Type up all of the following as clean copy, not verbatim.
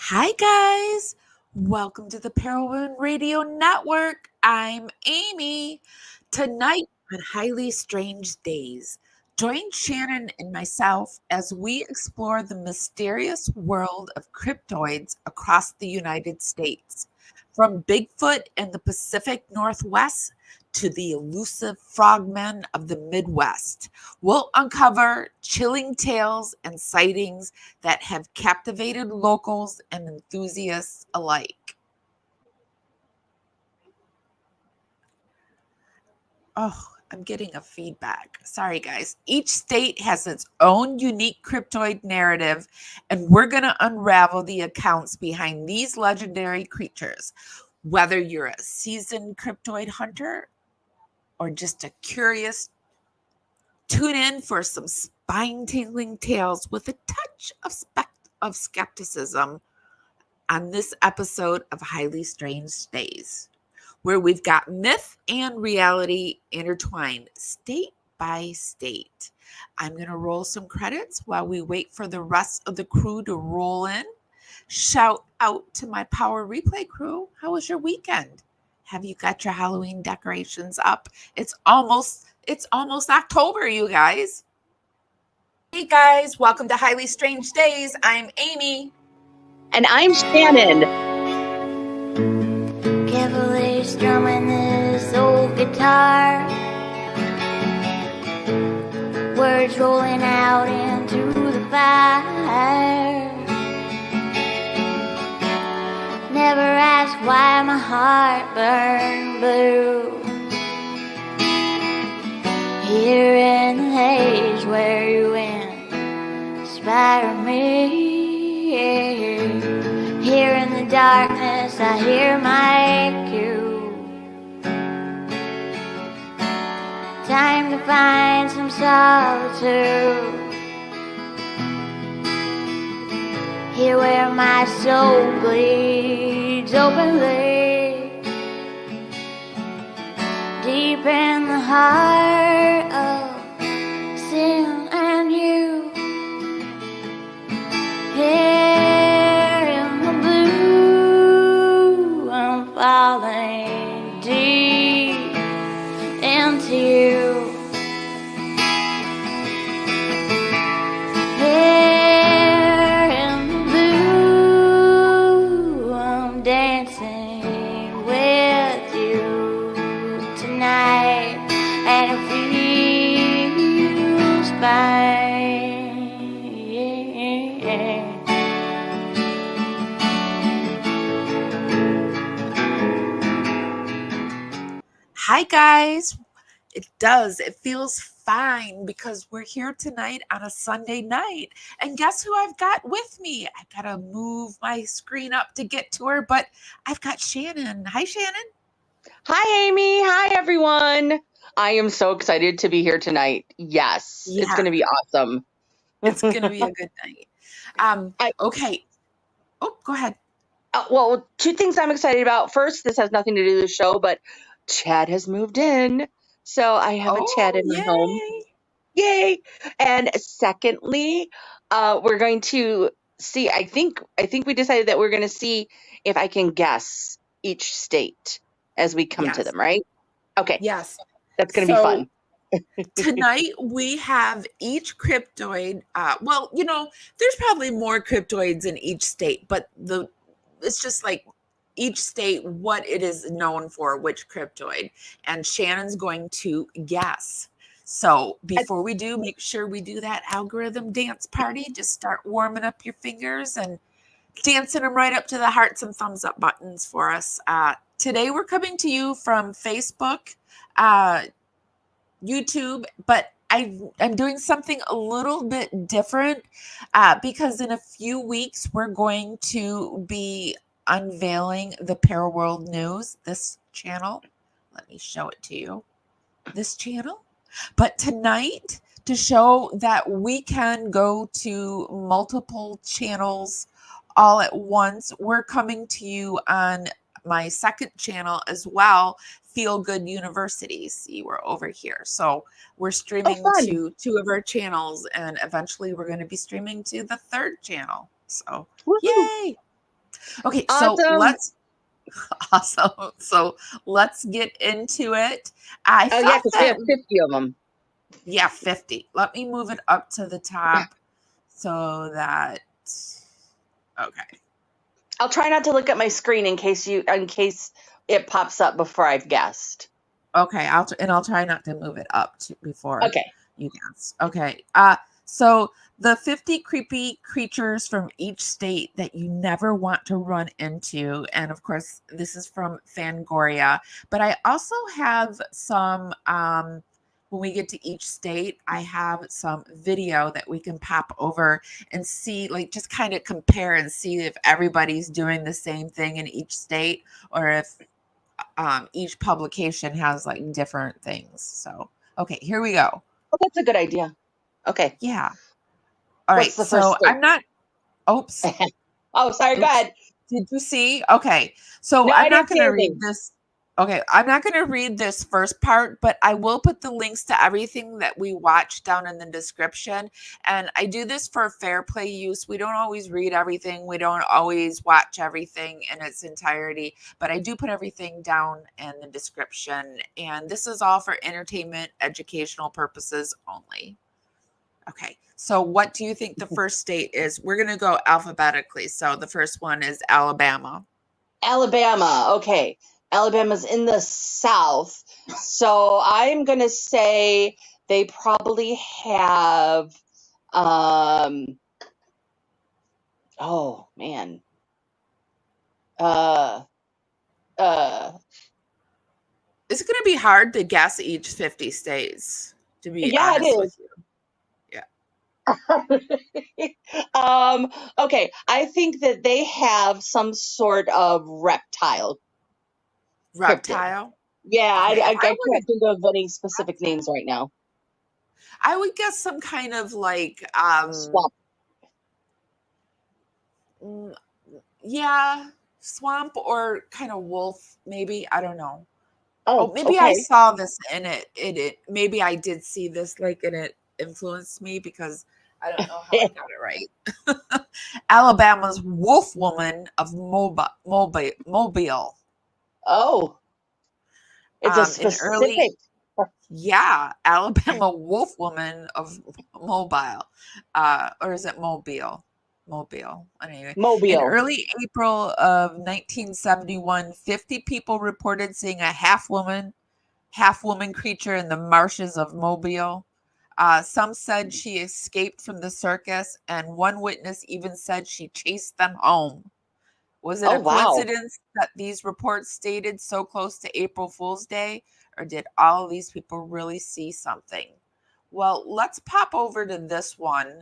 Hi, guys. Welcome to the Parawomenradio Network. I'm Amy. Tonight on Highly Strange Days, join Shannon and myself as we explore the mysterious world of cryptoids across the United States. From Bigfoot in the Pacific Northwest to the elusive frogmen of the Midwest, we'll uncover chilling tales and sightings that have captivated locals and enthusiasts alike. Oh, I'm getting a feedback. Sorry, guys. Each state has its own unique cryptoid narrative, and we're going to unravel the accounts behind these legendary creatures. Whether you're a seasoned cryptoid hunter or just a curious, tune in for some spine-tingling tales with a touch of skepticism on this episode of Highly Strange Days, where we've got myth and reality intertwined state by state. I'm going to roll some credits while we wait for the rest of the crew to roll in. Shout out to my Power Replay crew. How was your weekend? Have you got your Halloween decorations up? It's almost October, you guys. Hey guys, welcome to Highly Strange Days. I'm Amy. And I'm Shannon. Carefully strumming this old guitar, words rolling out into the fire. Never ask why my heart burned blue. Here in the haze where you inspire me. Here in the darkness I hear my cue. Time to find some solitude. Here where my soul bleeds openly, deep in the heart of sin and you. Here in the blue, I'm falling deep into you. Here in the blue, I'm dancing with you tonight, and it feels fine. Hi, guys. It does. It feels fine because we're here tonight on a Sunday night. And guess who I've got with me? I got to move my screen up to get to her, but I've got Shannon. Hi, Shannon. Hi, Amy. Hi, everyone. I am so excited to be here tonight. Yes, Yeah. It's going to be awesome. It's going to be a good night. Okay. Oh, go ahead. Well, two things I'm excited about. First, this has nothing to do with the show, but Chad has moved in. So I have a Chad in my home. Yay. And secondly, we're going to see, I think we decided that we're going to see if I can guess each state as we come to them, right? Okay. Yes. That's going to be fun. Tonight we have each cryptoid. Well, there's probably more cryptoids in each state, but it's just like each state what it is known for, which cryptoid, and Shannon's going to guess. So before we do, make sure we do that algorithm dance party. Just start warming up your fingers and dancing them right up to the hearts and thumbs up buttons for us. Today we're coming to you from Facebook, YouTube, but I'm doing something a little bit different because in a few weeks we're going to be unveiling the Paraworld News, this channel. Let me show it to you. This channel. But tonight, to show that we can go to multiple channels all at once, we're coming to you on my second channel as well, Feel Good University. See, we're over here. So we're streaming to two of our channels, and eventually we're going to be streaming to the third channel. So, yay! Okay, so Awesome. awesome. So let's get into it. I Oh, yeah, thought because we that, have 50 of them. yeah, 50. Let me move it up to the top so that, okay. I'll try not to look at my screen in case it pops up before I've guessed. Okay, I'll try not to move it up before Okay. you guess. Okay. So the 50 creepy creatures from each state that you never want to run into, and of course this is from Fangoria, but I also have some when we get to each state, I have some video that we can pop over and see, like, just kind of compare and see if everybody's doing the same thing in each state, or if each publication has like different things. So, okay, here we go. Oh, that's a good idea. Okay. Yeah. All What's right. the first So state? I'm not, oops, Oh, sorry. Go oops. ahead. Did you see? Okay. So No, I'm I not didn't going see to read anything. this. Okay. I'm not going to read this first part, but I will put the links to everything that we watch down in the description. And I do this for fair play use. We don't always read everything. We don't always watch everything in its entirety, but I do put everything down in the description. And this is all for entertainment, educational purposes only. Okay. So what do you think the first state is? We're going to go alphabetically. So the first one is Alabama. Alabama. Okay. Alabama's in the South. So I'm going to say they probably have, oh man. Uh, uh, It's going to be hard to guess each 50 states, to be yeah, it honest is. with you. Yeah. Okay. I think that they have some sort of reptile cryptid. Reptile. Yeah, Okay. I can't think of any specific names right now. I would guess some kind of like, Swamp. yeah, swamp or kind of wolf, maybe. I don't know. Oh, Oh, maybe I okay. saw this in it. Maybe I did see this, like, and it influenced me because I don't know how I got it right. Alabama's wolf woman of Mobile. Oh, it's a In early, specific yeah, Alabama wolf woman of Mobile, or is it Mobile? Mobile. Anyway, in mobile. early April of 1971, 50 people reported seeing a half woman creature in the marshes of Mobile. Some said she escaped from the circus, and one witness even said she chased them home. Was it Oh, a wow. coincidence that these reports stated so close to April Fool's Day, or did all of these people really see something? Well, let's pop over to this one.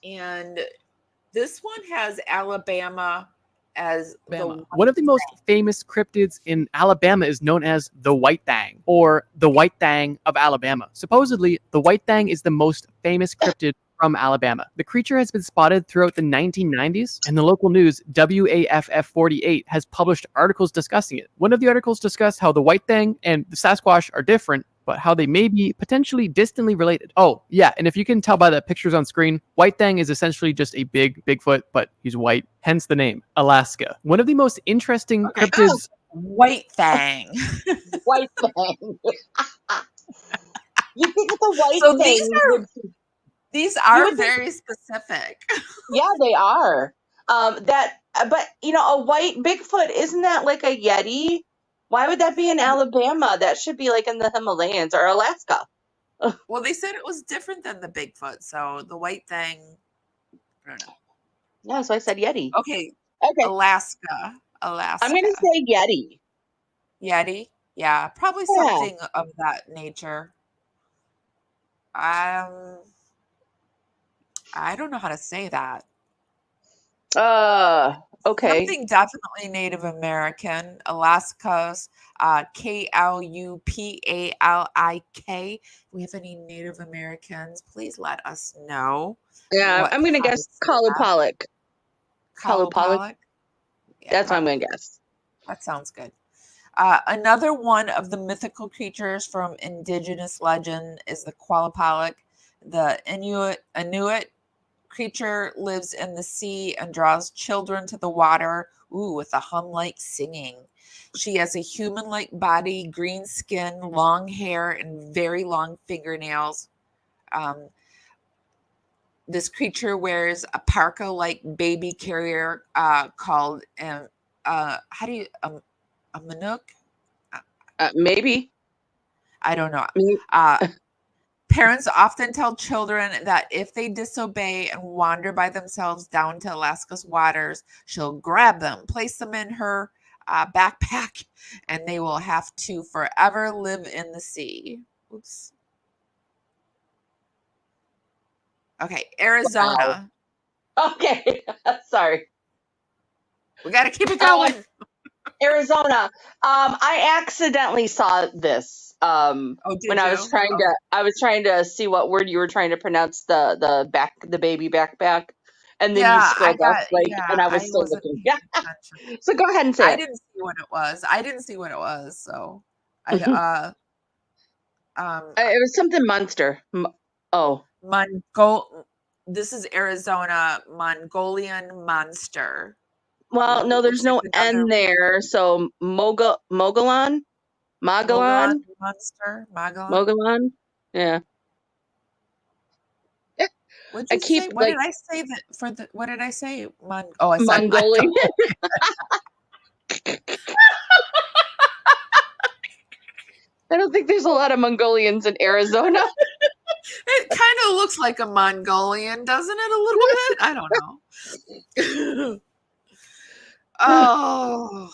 And this one has Alabama as the one of the most famous cryptids in Alabama is known as the White Thang, or the White Thang of Alabama. Supposedly, the White Thang is the most famous cryptid from Alabama. The creature has been spotted throughout the 1990s, and the local news, WAFF 48, has published articles discussing it. One of the articles discussed how the White Thang and the Sasquatch are different, but how they may be potentially distantly related. Oh, yeah, and if you can tell by the pictures on screen, White Thang is essentially just a big Bigfoot, but he's white, hence the name, Alaska. One of the most interesting cryptids... White Thang. White thing. You think it's a white So thing. these are very specific. Yeah, they are. But a white Bigfoot, isn't that like a Yeti? Why would that be in Alabama? That should be like in the Himalayas or Alaska. Well, they said it was different than the Bigfoot, so the White Thang, I don't know. Yeah, so I said Yeti. Okay. Alaska. I'm gonna say Yeti. Yeti? Yeah, probably something of that nature. I don't know how to say that. Okay. Something definitely Native American. Alaska's Klupalik. If we have any Native Americans, please let us know. Yeah, I'm gonna guess Kalupalik. Kalupalik? Yeah, that's what I'm gonna guess. That sounds good. Another one of the mythical creatures from indigenous legend is the Kalupalik. The Inuit creature lives in the sea and draws children to the water, with a hum-like singing. She has a human-like body, green skin, long hair, and very long fingernails. This creature wears a parka-like baby carrier called how do you a manook? Maybe. I don't know. Me- Parents often tell children that if they disobey and wander by themselves down to Alaska's waters, she'll grab them, place them in her backpack, and they will have to forever live in the sea. Oops. Okay, Arizona. Wow. Okay, sorry. We got to keep it going. Arizona. I accidentally saw this. When I was trying to see what word you were trying to pronounce the baby backpack, and then you scrolled up and I was still wasn't looking. paying Yeah. attention. So go ahead and say I it. didn't see what it was. So I It was something monster. This is Arizona, Mongolian monster. Well, no, there's no another N there. So Mogollon? monster. Mogollon? Yeah. What'd I you keep say? What did I say what did I say? I said Mongolian. I don't think there's a lot of Mongolians in Arizona. It kind of looks like a Mongolian, doesn't it? A little bit? I don't know. Oh,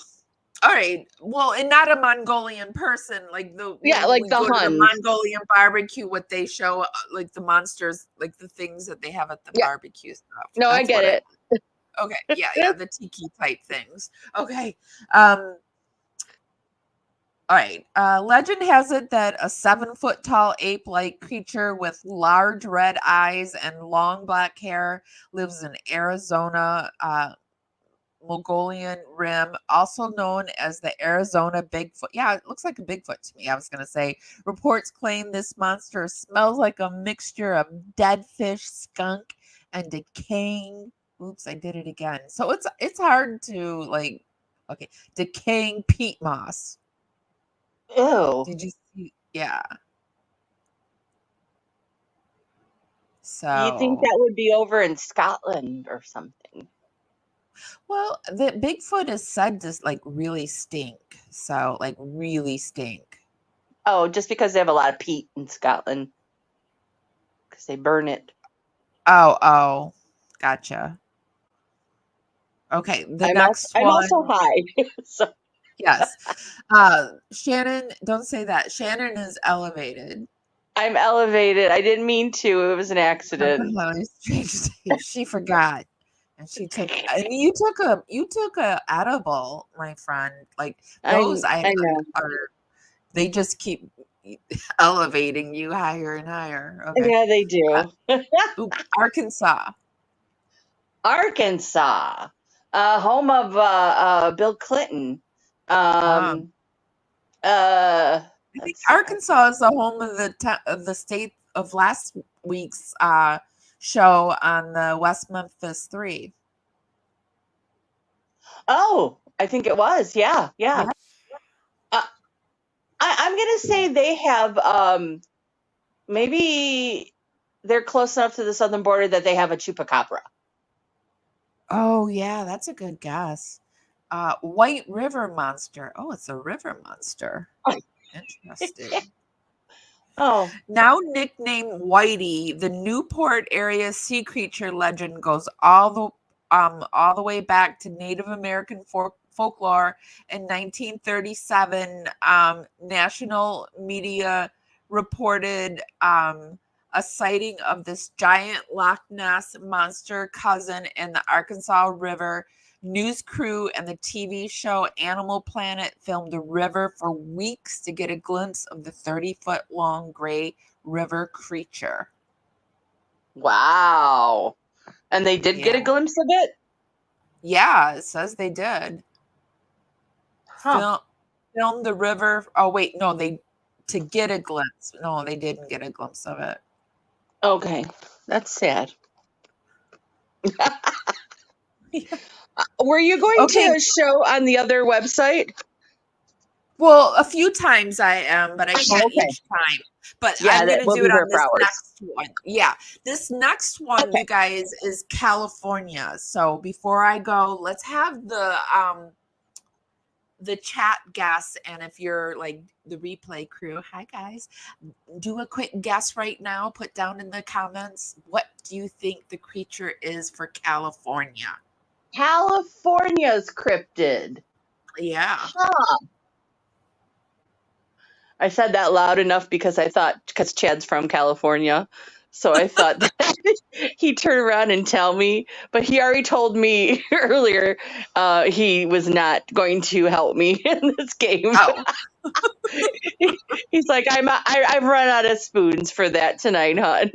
all right. Well, and not a Mongolian person, like the Yeah, when like we the go to the Huns. Mongolian barbecue, what they show, like the monsters, like the things that they have at the barbecue stuff. No, I get it. Okay, yeah, the tiki type things. Okay. All right. Legend has it that a 7-foot tall ape-like creature with large red eyes and long black hair lives in Arizona, Mongolian Rim, also known as the Arizona Bigfoot. Yeah, it looks like a Bigfoot to me. I was going to say. Reports claim this monster smells like a mixture of dead fish, skunk, and decaying. Oops, I did it again. So it's hard to decaying peat moss. Ew. Did you see? Yeah. So You think that would be over in Scotland or something? Well, the Bigfoot is said to really stink. So really stink. Oh, just because they have a lot of peat in Scotland. Because they burn it. Oh, gotcha. Okay, I'm also high. So. Yes. Shannon, don't say that. Shannon is elevated. I'm elevated. I didn't mean to. It was an accident. She forgot. And you took a edible, my friend. Like those I know. They just keep elevating you higher and higher. Okay. Yeah, they do. Arkansas. Home of Bill Clinton. I think Arkansas is the home of the state of last week's show on the West Memphis 3. Oh, I think it was. Yeah. I'm gonna say they have maybe they're close enough to the southern border that they have a chupacabra. Oh yeah, that's a good guess. White River Monster. Oh, it's a river monster. Interesting. Oh. Now nicknamed Whitey, the Newport area sea creature legend goes all the way back to Native American folklore. In 1937, national media reported a sighting of this giant Loch Ness monster cousin in the Arkansas River. News crew and the TV show Animal Planet filmed the river for weeks to get a glimpse of the 30-foot long gray river creature. Wow. And they did get a glimpse of it? Yeah, it says they did. Film the river. Oh, wait, no, to get a glimpse. No, they didn't get a glimpse of it. Okay. That's sad. Were you going Okay. to show on the other website? Well, a few times I am, but I can't Okay. each time. But Yeah, I'm that gonna we'll do be it there on for this hours. next one. Yeah, this next one, Okay. you guys, is California. So before I go, let's have the chat guess, and if you're like the replay crew, hi guys, do a quick guess right now. Put down in the comments, what do you think the creature is for California? California's cryptid. Yeah. Huh. I said that loud enough because Chad's from California. So I thought that he'd turn around and tell me, but he already told me earlier he was not going to help me in this game. Oh. He's like, I've run out of spoons for that tonight, hon.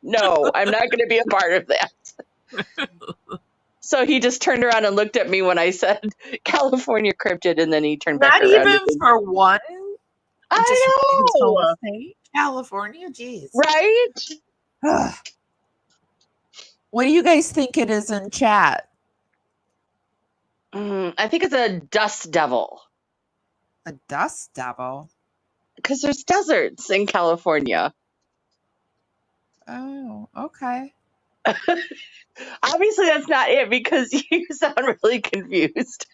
No, I'm not going to be a part of that. So he just turned around and looked at me when I said California cryptid, and then he turned back Not around. even for one. Just his I whole know, state, California. Jeez. right? What do you guys think it is in chat? I think it's a dust devil A dust devil. because there's deserts in California. Oh, okay. Obviously, that's not it because you sound really confused.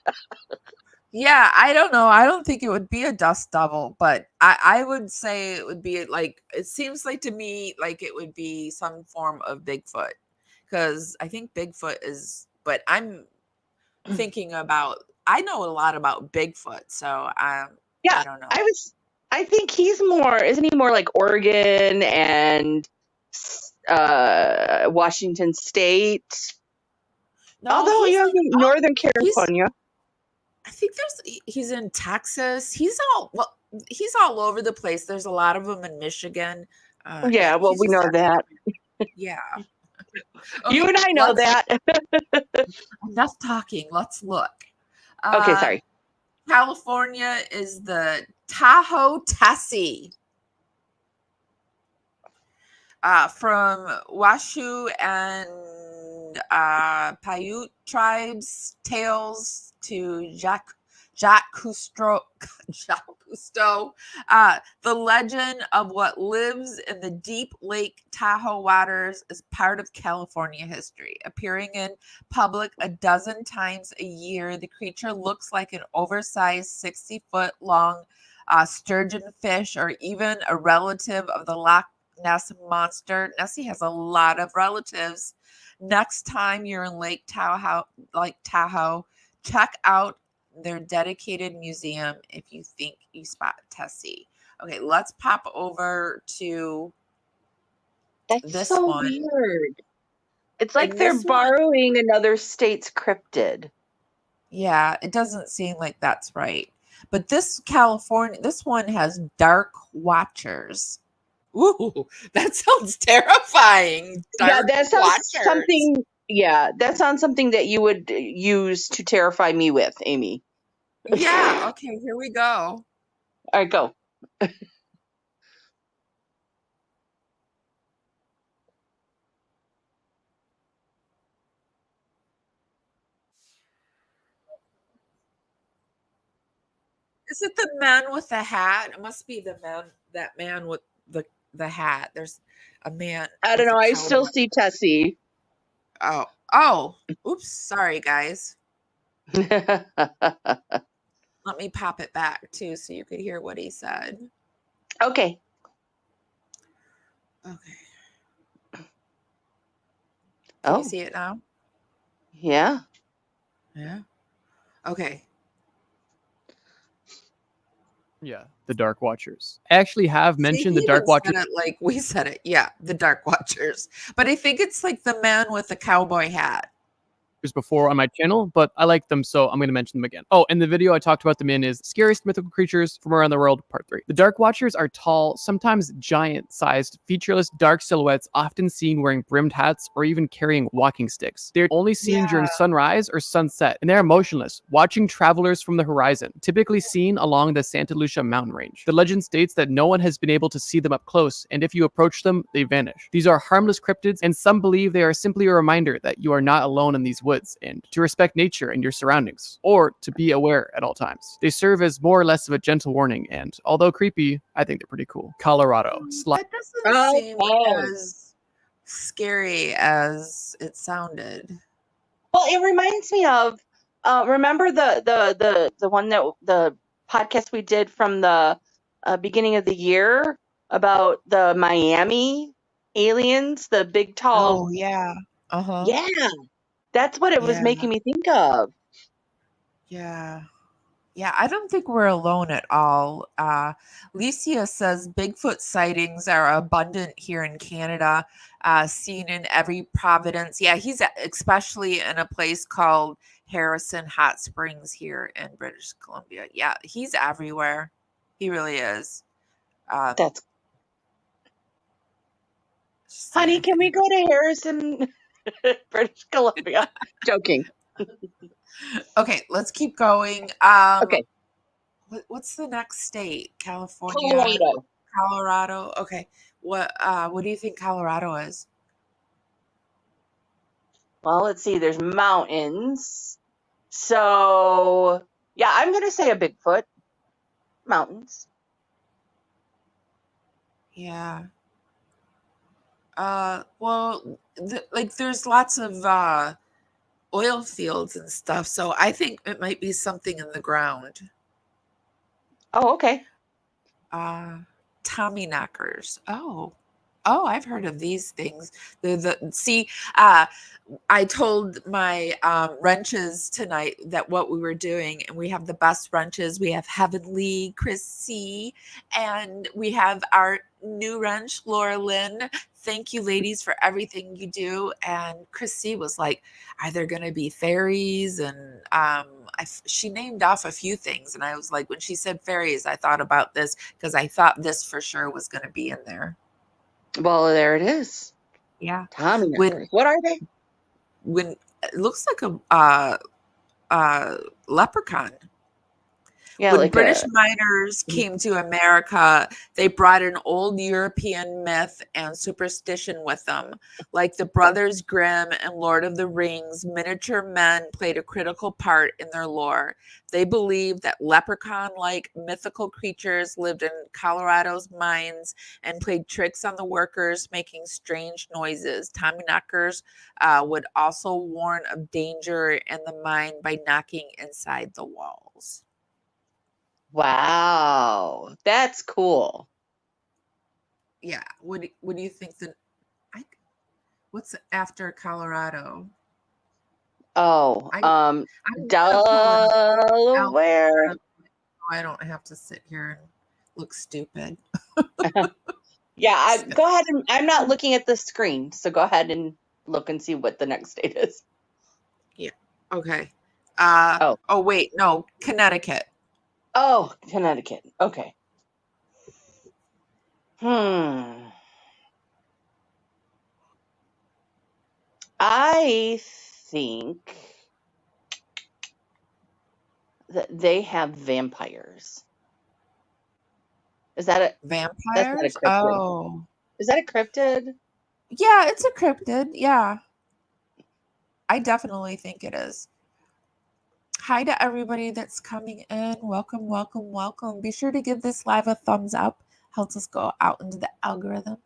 Yeah, I don't know. I don't think it would be a dust devil, but I would say it would be like, it seems like to me like it would be some form of Bigfoot, because I think Bigfoot is, but I'm thinking about, I know a lot about Bigfoot, so Yeah, I don't know. I think he's more, isn't he more like Oregon and Washington State? No, Although you have Northern California. I think he's in Texas. He's all over the place. There's a lot of them in Michigan. Yeah, well, he's we just know that. Yeah. You and I know that. Enough talking. Let's look. Okay, sorry. California is the Tahoe Tessie. From Washoe and Paiute tribes, tales to Jacques Cousteau. The legend of what lives in the deep Lake Tahoe waters is part of California history. Appearing in public a dozen times a year, the creature looks like an oversized 60-foot long sturgeon fish, or even a relative of the Loch Ness monster. Nessie has a lot of relatives. Next time you're in Lake Tahoe, check out their dedicated museum if you think you spot Tessie. Okay, let's pop over to this so one. Weird. It's like And they're this one- borrowing another state's cryptid. Yeah, it doesn't seem like that's right. But this one has dark watchers. Ooh, that sounds terrifying. Yeah, Dark that sounds watchers. something. Yeah, that sounds something that you would use to terrify me with, Amy. Yeah. Okay, here we go. All right, go. Is it the man with the hat? It must be that man with the hat. There's a man. I don't with know. a I still cowboy. see Tessie. Oh. Oops. Sorry, guys. Let me pop it back too, so you could hear what he said. Okay. Can you see it now? Yeah. Yeah. Okay. Yeah, the Dark Watchers. I actually have mentioned See, the Dark Watchers. Said it like we said it. Yeah, the Dark Watchers. But I think it's like the man with the cowboy hat. creatures before on my channel, but I like them, so I'm going to mention them again. Oh, and the video I talked about them in is Scariest Mythical Creatures from Around the World, Part 3. The Dark Watchers are tall, sometimes giant-sized, featureless dark silhouettes often seen wearing brimmed hats or even carrying walking sticks. They're only seen during sunrise or sunset, and they are motionless, watching travelers from the horizon, typically seen along the Santa Lucia mountain range. The legend states that no one has been able to see them up close, and if you approach them, they vanish. These are harmless cryptids, and some believe they are simply a reminder that you are not alone in these woods, and to respect nature and your surroundings, or to be aware at all times. They serve as more or less of a gentle warning, and although creepy, I think they're pretty cool. Colorado. That doesn't seem as scary as it sounded. Well, it reminds me of remember the one that the podcast we did from the beginning of the year about the Miami aliens, the big tall. Oh, yeah. Uh-huh. Yeah, that's what it was Yeah. making me think of. Yeah. Yeah, I don't think we're alone at all. Licia says Bigfoot sightings are abundant here in Canada, seen in every province. Yeah, he's especially in a place called Harrison Hot Springs here in British Columbia. Yeah, he's everywhere. He really is. That's honey, can we go to Harrison, British Columbia? Joking. Okay, let's keep going. Okay. What's the next state? California, Colorado. Okay, what do you think Colorado is? Well, let's see. There's mountains. So, yeah, I'm going to say a Bigfoot. Mountains. Yeah. Well, there's lots of oil fields and stuff, so I think it might be something in the ground. Oh, okay. Tommy knockers. Oh, I've heard of these things. I told my wrenches tonight that what we were doing, and we have the best wrenches. We have Heavenly, Chris C, and we have our new wrench, Laura Lynn. Thank you, ladies, for everything you do. And Chris C was like, "Are there going to be fairies?" And she named off a few things, and I was like, when she said fairies, I thought about this because I thought this for sure was going to be in there. Well, there it is. Yeah. Tommy knockers. What are they? When it looks like a leprechaun. Yeah, when like British miners came to America, they brought an old European myth and superstition with them. Like the Brothers Grimm and Lord of the Rings, miniature men played a critical part in their lore. They believed that leprechaun-like mythical creatures lived in Colorado's mines and played tricks on the workers, making strange noises. Tommyknockers would also warn of danger in the mine by knocking inside the walls. Wow, that's cool. Yeah. What do you think what's after Colorado? Oh, I'm Delaware. I don't have to sit here and look stupid. Yeah, go ahead. I'm not looking at the screen, so go ahead and look and see what the next state is. Yeah. Okay. Wait, no, Connecticut. Oh, Connecticut. Okay. I think that they have vampires. Is that a vampires? That's not a cryptid. Oh. Is that a cryptid? Yeah, it's a cryptid. Yeah. I definitely think it is. Hi to everybody that's coming in. Welcome, welcome, welcome. Be sure to give this live a thumbs up. Helps us go out into the algorithm.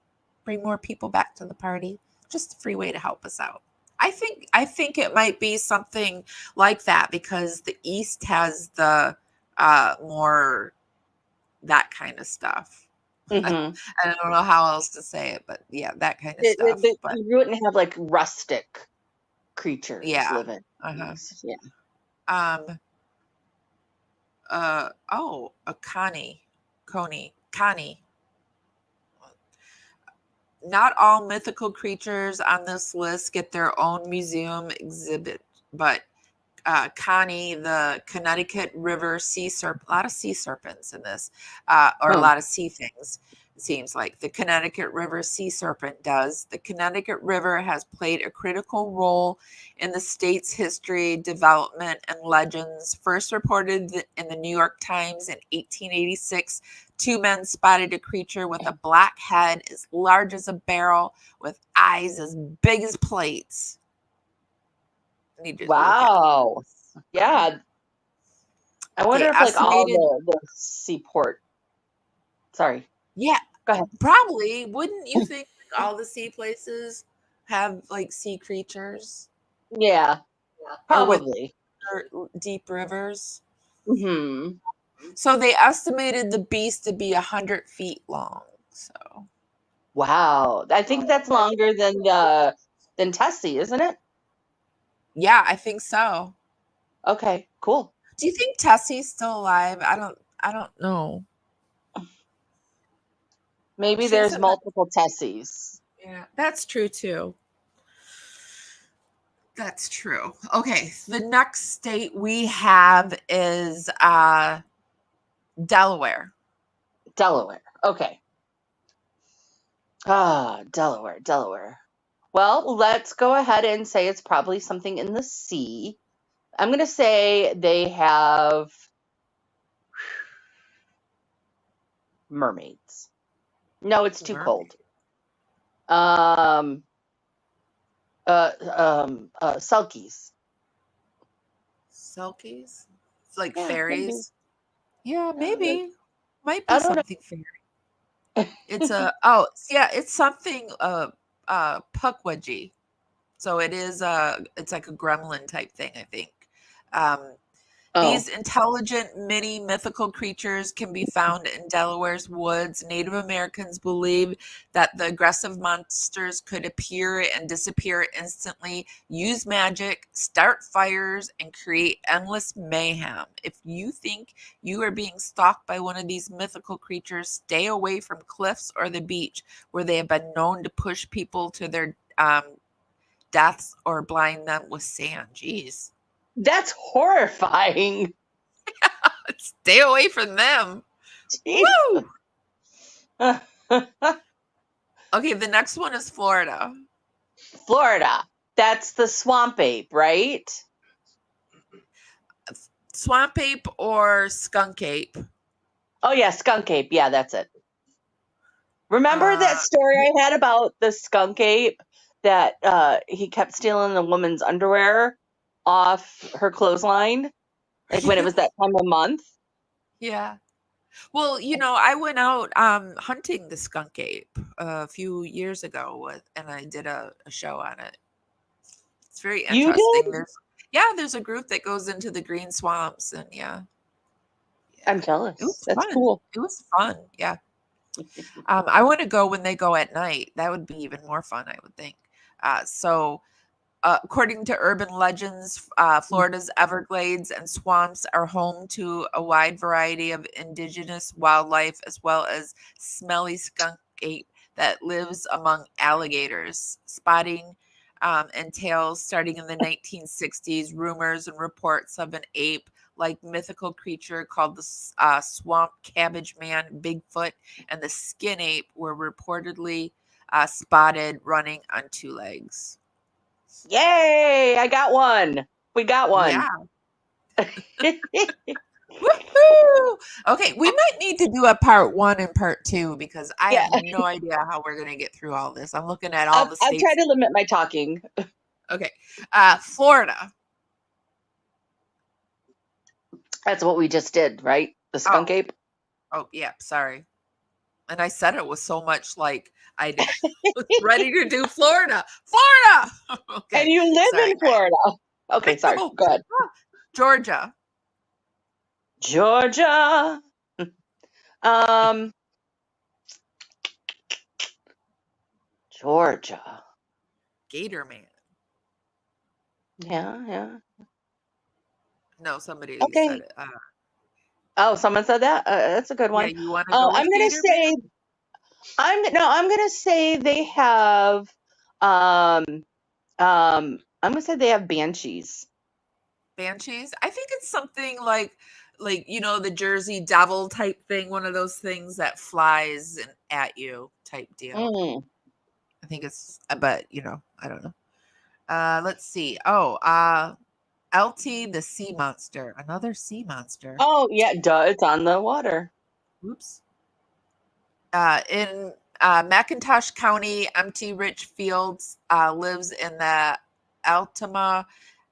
Bring more people back to the party. Just a free way to help us out. I think it might be something like that because the East has the more that kind of stuff. Mm-hmm. I don't know how else to say it, but yeah, that kind of stuff. But you wouldn't have like rustic creatures living. Uh-huh. Yeah. Connie. Not all mythical creatures on this list get their own museum exhibit. but Connie, the Connecticut River sea serpent, a lot of sea serpents in this, or a lot of sea things. It seems like the Connecticut River sea serpent does. The Connecticut River has played a critical role in the state's history, development, and legends. First reported in the New York Times in 1886, 2 men spotted a creature with a black head as large as a barrel, with eyes as big as plates. Wow. Yeah. I wonder if like all the seaport. Sorry. Yeah. Go ahead. Probably. Wouldn't you think like, all the sea places have like sea creatures? Yeah. Probably. Or deep rivers. Mm-hmm. So they estimated the beast to be 100 feet long. So. Wow. I think that's longer than Tessie, isn't it? Yeah, I think so. Okay, cool. Do you think Tessie's still alive? I don't know. Maybe there's multiple Tessies. Yeah, that's true too. That's true. Okay, the next state we have is Delaware. Delaware. Okay. Delaware. Well, let's go ahead and say it's probably something in the sea. I'm going to say they have mermaids. No, it's too cold. Selkies. Selkies? Like fairies? Maybe. Yeah, maybe. Might be something fairy. It's it's something puckwudgie. So it is it's like a gremlin type thing, I think. These intelligent mini mythical creatures can be found in Delaware's woods. Native Americans believe that the aggressive monsters could appear and disappear instantly, use magic, start fires, and create endless mayhem. If you think you are being stalked by one of these mythical creatures, stay away from cliffs or the beach, where they have been known to push people to their deaths or blind them with sand. Jeez. That's horrifying. Stay away from them. Woo! Okay, the next one is Florida. Florida. That's the swamp ape, right? Swamp ape or skunk ape? Oh, yeah, skunk ape. Yeah, that's it. Remember that story I had about the skunk ape that he kept stealing the woman's underwear off her clothesline? Like when it was that time of month? Yeah. Well, I went out hunting the skunk ape a few years ago and I did a show on it. It's very interesting. You did? There's a group that goes into the green swamps and I'm jealous. That's fun. Cool. It was fun. Yeah. I want to go when they go at night. That would be even more fun, I would think. According to urban legends, Florida's Everglades and swamps are home to a wide variety of indigenous wildlife, as well as smelly skunk ape that lives among alligators. Spotting and tales starting in the 1960s, rumors and reports of an ape-like mythical creature called the swamp cabbage man, Bigfoot, and the skin ape were reportedly spotted running on 2 legs. Yay! I got one. We got one. Yeah. Woohoo! Okay, we might need to do a part 1 and part 2 because I have no idea how we're going to get through all this. I'm looking at all the states. I'll try to limit my talking. Okay. Florida. That's what we just did, right? The skunk ape? Oh, yeah. Sorry. And I said it with so much like I was ready to do Florida. Florida! Okay. And you live in Florida. Okay, sorry. Go ahead. Georgia. Georgia. Georgia. Gator Man. Yeah. No, somebody said it. Someone said that? That's a good one. Yeah, you want to go with I'm going to say... I'm going to say they have... I'm going to say they have banshees. Banshees. I think it's something like the Jersey Devil type thing, one of those things that flies at you type deal. Mm. I think it's, but I don't know. Let's see. LT the sea monster, another sea monster. Oh yeah, duh, it's on the water. Oops. In McIntosh County, MT Richfields lives in the Altima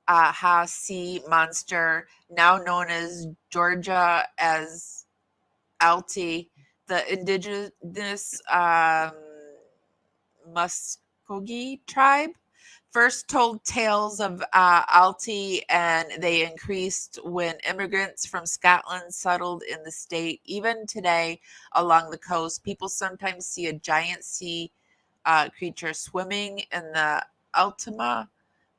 Ha sea monster, now known as Georgia as Alti. The indigenous Muskogee tribe first told tales of Alti, and they increased when immigrants from Scotland settled in the state. Even today, along the coast, people sometimes see a giant sea creature swimming in the Altima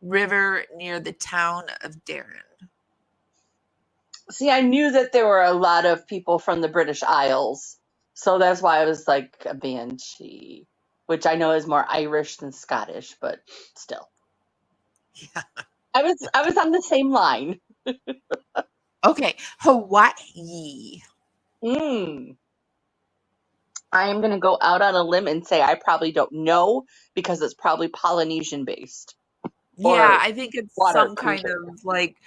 River near the town of Darren. See, I knew that there were a lot of people from the British Isles, so that's why I was like a banshee, which I know is more Irish than Scottish, but still. Yeah. I was on the same line. Okay, Hawaii. I am going to go out on a limb and say I probably don't know because it's probably Polynesian based. Yeah, I think it's some creature. kind of like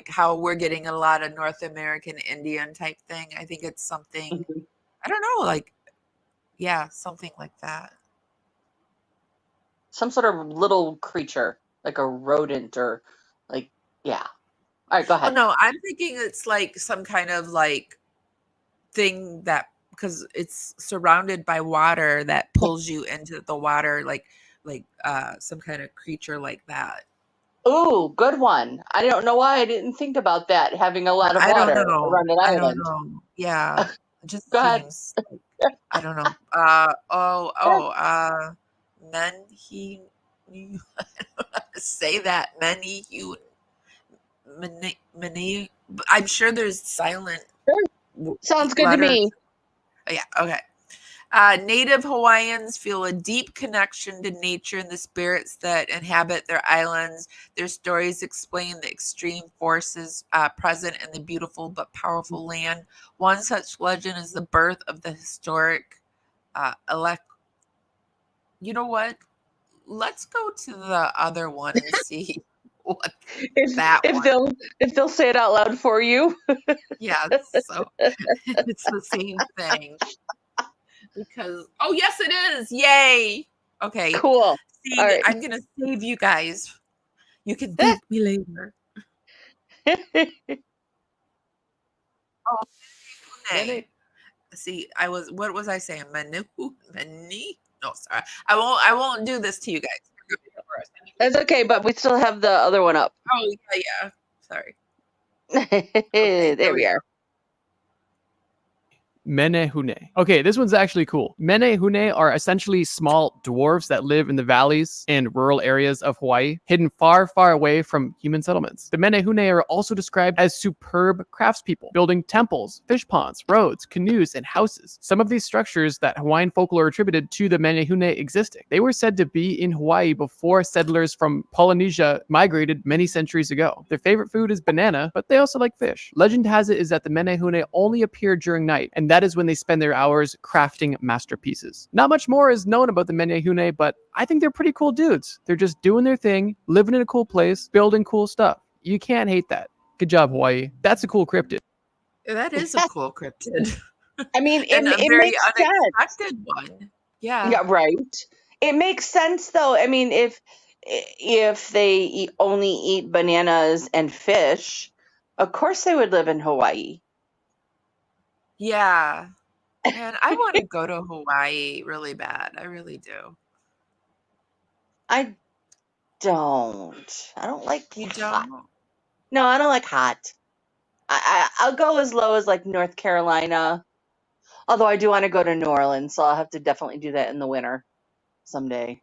how we're getting a lot of North American Indian type thing. I think it's something, I don't know, something like that. Some sort of little creature, like a rodent or yeah. All right, go ahead. Oh no, I'm thinking it's like some kind of thing that, because it's surrounded by water that pulls you into the water, like some kind of creature like that. Ooh, good one. I don't know why I didn't think about that, having a lot of water around an I island. don't know. Yeah. It just Go ahead. seems I don't know. Men he I don't know how to say that. Many you many, I'm sure there's silent. Sounds good to me. Yeah, okay. Native Hawaiians feel a deep connection to nature and the spirits that inhabit their islands. Their stories explain the extreme forces present in the beautiful but powerful land. One such legend is the birth of the historic You know what? Let's go to the other one and see what if they'll say it out loud for you. Yeah, so it's the same thing. Because yes, it is. Yay. Okay. Cool. See, all right. I'm gonna save you guys. You can thank me later. See, what was I saying? Mani? No, sorry. I won't do this to you guys. That's okay, but we still have the other one up. Oh yeah. Sorry. Okay, there we are. Menehune. Okay, this one's actually cool. Menehune are essentially small dwarves that live in the valleys and rural areas of Hawaii, hidden far, far away from human settlements. The Menehune are also described as superb craftspeople, building temples, fish ponds, roads, canoes, and houses. Some of these structures that Hawaiian folklore attributed to the Menehune existing. They were said to be in Hawaii before settlers from Polynesia migrated many centuries ago. Their favorite food is banana, but they also like fish. Legend has it is that the Menehune only appear during night, and that is when they spend their hours crafting masterpieces. Not much more is known about the Menehune, but I think they're pretty cool dudes. They're just doing their thing, living in a cool place, building cool stuff. You can't hate that. Good job, Hawaii. That's a cool cryptid. That is a cool cryptid. I mean, and a very makes unexpected sense. one. Yeah. Yeah, right. It makes sense though. I mean, if they only eat bananas and fish, of course they would live in Hawaii. Yeah. Man, I want to go to Hawaii really bad. I really do. I don't. I don't like You hot. don't? No, I don't like hot. I'll go as low as like North Carolina. Although I do want to go to New Orleans, so I'll have to definitely do that in the winter someday.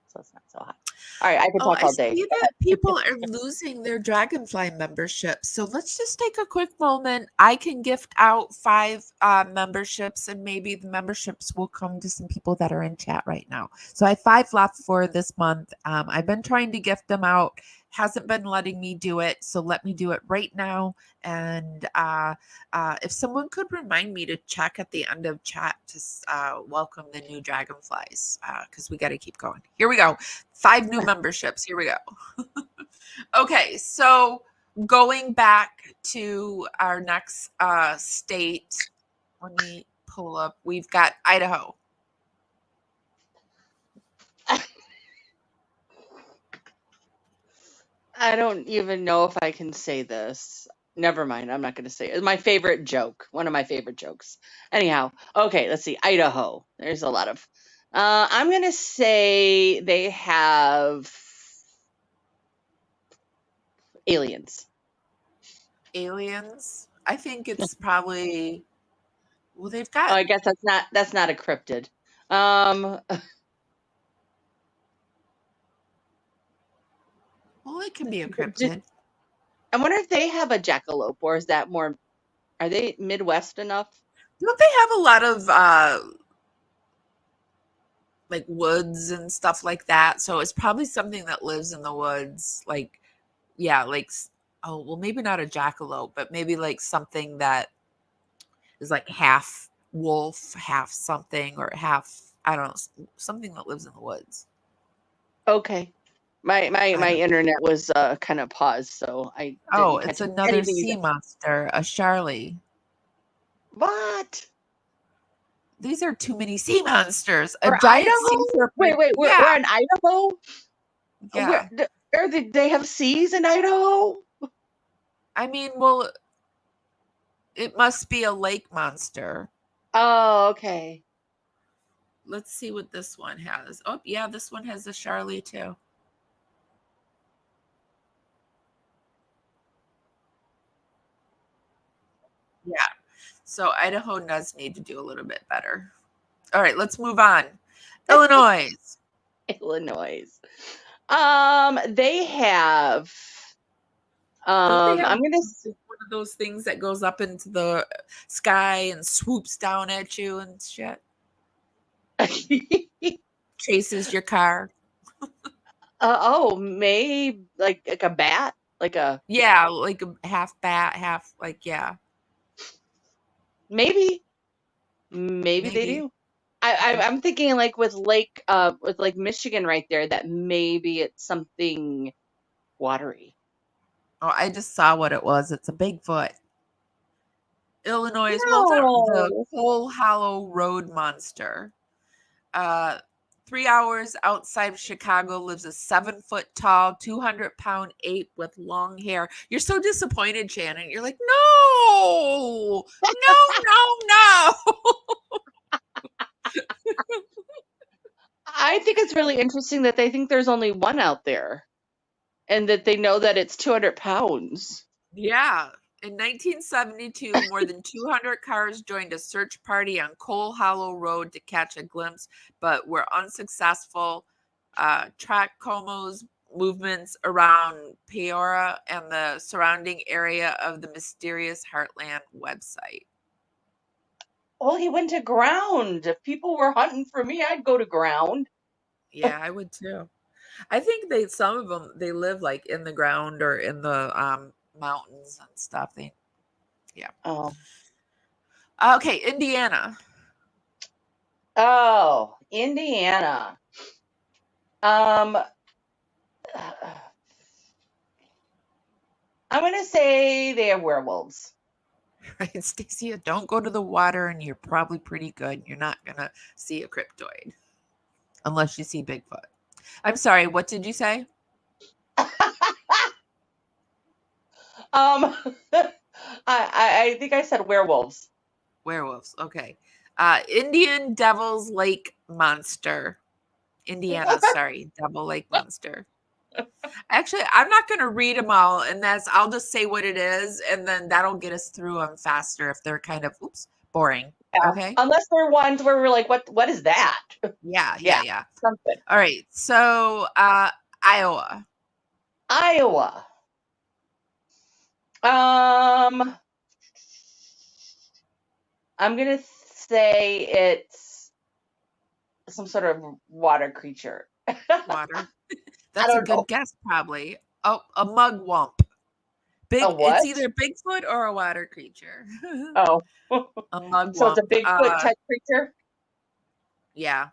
So it's not so hot. All right, I can talk all day. I see that people are losing their Dragonfly memberships. So let's just take a quick moment. I can gift out 5 memberships, and maybe the memberships will come to some people that are in chat right now. So I have 5 left for this month. I've been trying to gift them out, hasn't been letting me do it, so let me do it right now. And if someone could remind me to check at the end of chat to welcome the new dragonflies, because we got to keep going. Here we go. 5 new memberships. Here we go. Okay, so going back to our next state, let me pull up. We've got Idaho. I don't even know if I can say this. Never mind. I'm not going to say it. It's my favorite joke. One of my favorite jokes. Anyhow, okay, let's see. Idaho. There's a lot of. I'm going to say they have aliens. Aliens. I think it's probably. Well, they've got. Oh, I guess that's not a cryptid. Well, it can be a cryptid. I wonder if they have a jackalope, or is that more? Are they Midwest enough? Don't they have a lot of like woods and stuff like that? So it's probably something that lives in the woods. Like, yeah, like oh well, maybe not a jackalope, but maybe like something that is like half wolf, half something, or half I don't know, something that lives in the woods. Okay. My internet was kind of paused, so I didn't catch it's another sea monster, a Charlie. What? These are too many sea monsters. A Or giant Idaho? sea serpent. Wait, we're in Idaho? Yeah. They have seas in Idaho? I mean, well, it must be a lake monster. Oh, okay. Let's see what this one has. Oh, yeah, this one has a Charlie too. Yeah. So Idaho does need to do a little bit better. All right, let's move on. Illinois. Illinois. They have Don't they have I'm gonna one of those things that goes up into the sky and swoops down at you and shit? Chases your car. maybe like a bat, like a Yeah, like a half bat, half like yeah. maybe they do. I'm thinking like with Lake Michigan right there, that maybe it's something watery. Oh, I just saw what it was. It's a Bigfoot. Illinois. No. Well, the Coal Hollow Road monster. 3 hours outside of Chicago lives a 7-foot tall, 200-pound ape with long hair. You're so disappointed, Shannon. You're like, no. I think it's really interesting that they think there's only one out there, and that they know that it's 200 pounds. Yeah. In 1972, more than 200 cars joined a search party on Coal Hollow Road to catch a glimpse, but were unsuccessful. Track Como's movements around Peoria and the surrounding area of the Mysterious Heartland website. Well, he went to ground. If people were hunting for me, I'd go to ground. Yeah, I would too. I think some of them they live like in the ground or in the mountains and stuff. Yeah. Oh. Okay, Indiana. Oh, Indiana. I'm gonna say they have werewolves. Right, Stacia, don't go to the water and you're probably pretty good. You're not gonna see a cryptoid unless you see Bigfoot. I'm sorry, what did you say? I think I said werewolves. Werewolves, okay. Indian Devil's Lake Monster. Indiana, sorry, Devil Lake Monster. Actually, I'm not going to read them all, and I'll just say what it is, and then that'll get us through them faster if they're kind of boring. Yeah. Okay. Unless they're ones where we're like, what is that? Yeah. Something. All right. So Iowa. I'm gonna say it's some sort of water creature. Water. That's a good guess, probably. Oh, a mugwump. A what? It's either Bigfoot or a water creature. Oh. A So it's a mugwump. Bigfoot type creature? Yeah.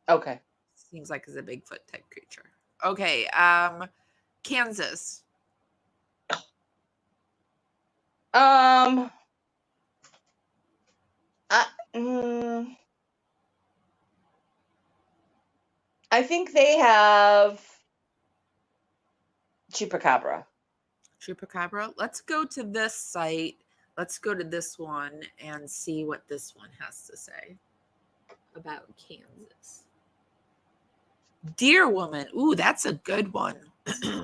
Okay. Seems like it's a Bigfoot type creature. Okay. Kansas. I, mm, I think they have Chupacabra. Chupacabra. Let's go to this site. Let's go to this one and see what this one has to say about Kansas. Deer woman. Ooh, that's a good one.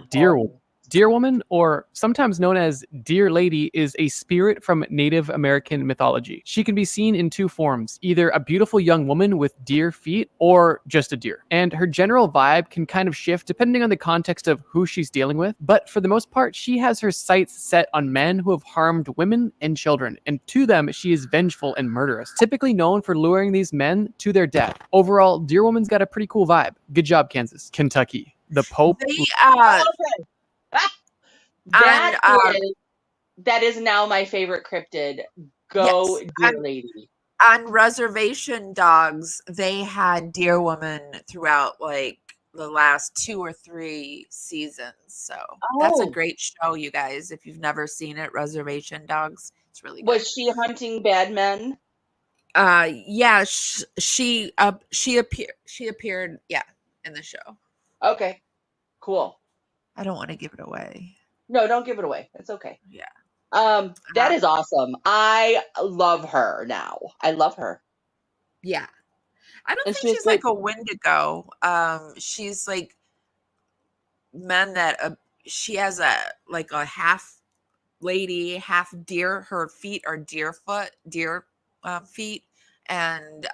Deer woman, or sometimes known as Deer Lady, is a spirit from Native American mythology. She can be seen in two forms, either a beautiful young woman with deer feet or just a deer. And her general vibe can kind of shift depending on the context of who she's dealing with, but for the most part, she has her sights set on men who have harmed women and children, and to them, she is vengeful and murderous, typically known for luring these men to their death. Overall, Deer Woman's got a pretty cool vibe. Good job, Kansas. Kentucky. The Pope. Okay. That on, that is now my favorite cryptid. Go, yes, Deer Lady. On Reservation Dogs, they had Deer Woman throughout like the last 2 or 3 seasons. So that's a great show, you guys. If you've never seen it, Reservation Dogs, it's really good. Was she hunting bad men? Yeah, she appeared, yeah, in the show. Okay, cool. I don't want to give it away. No, don't give it away. It's okay. Yeah. That is awesome. I love her now. I love her. Yeah. I don't And think she's like a Wendigo. She's like men that she has a half lady, half deer. Her feet are deer feet, and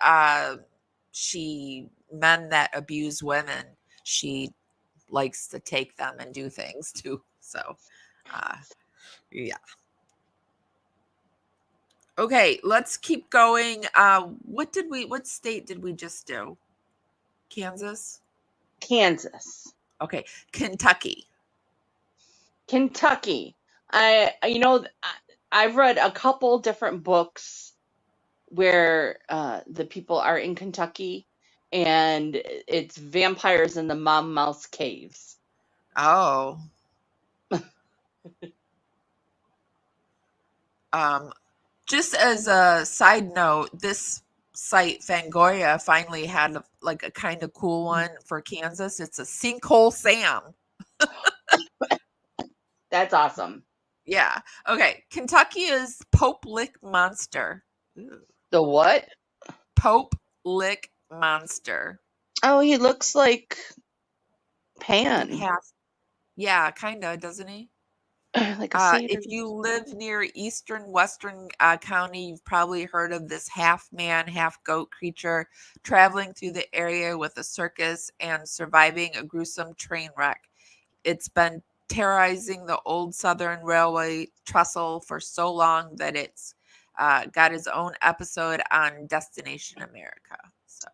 men that abuse women. She likes to take them and do things too. So, yeah. Okay, let's keep going. What state did we just do? Kansas? Kansas. Okay, Kentucky. Kentucky. I've read a couple different books where the people are in Kentucky, and it's vampires in the Monmouth Caves. Oh. Just as a side note, this site Fangoria finally had a kind of cool one for Kansas. It's a Sinkhole Sam. That's awesome. Yeah. Okay. Kentucky is Pope Lick Monster. Ooh. The what? Pope Lick Monster. Oh, he looks like Pan. Yeah, kind of, doesn't he? Like a satyr. If you live near eastern western county, you've probably heard of this half man, half goat creature traveling through the area with a circus and surviving a gruesome train wreck. It's been terrorizing the old Southern Railway trestle for so long that it's got its own episode on Destination America. So,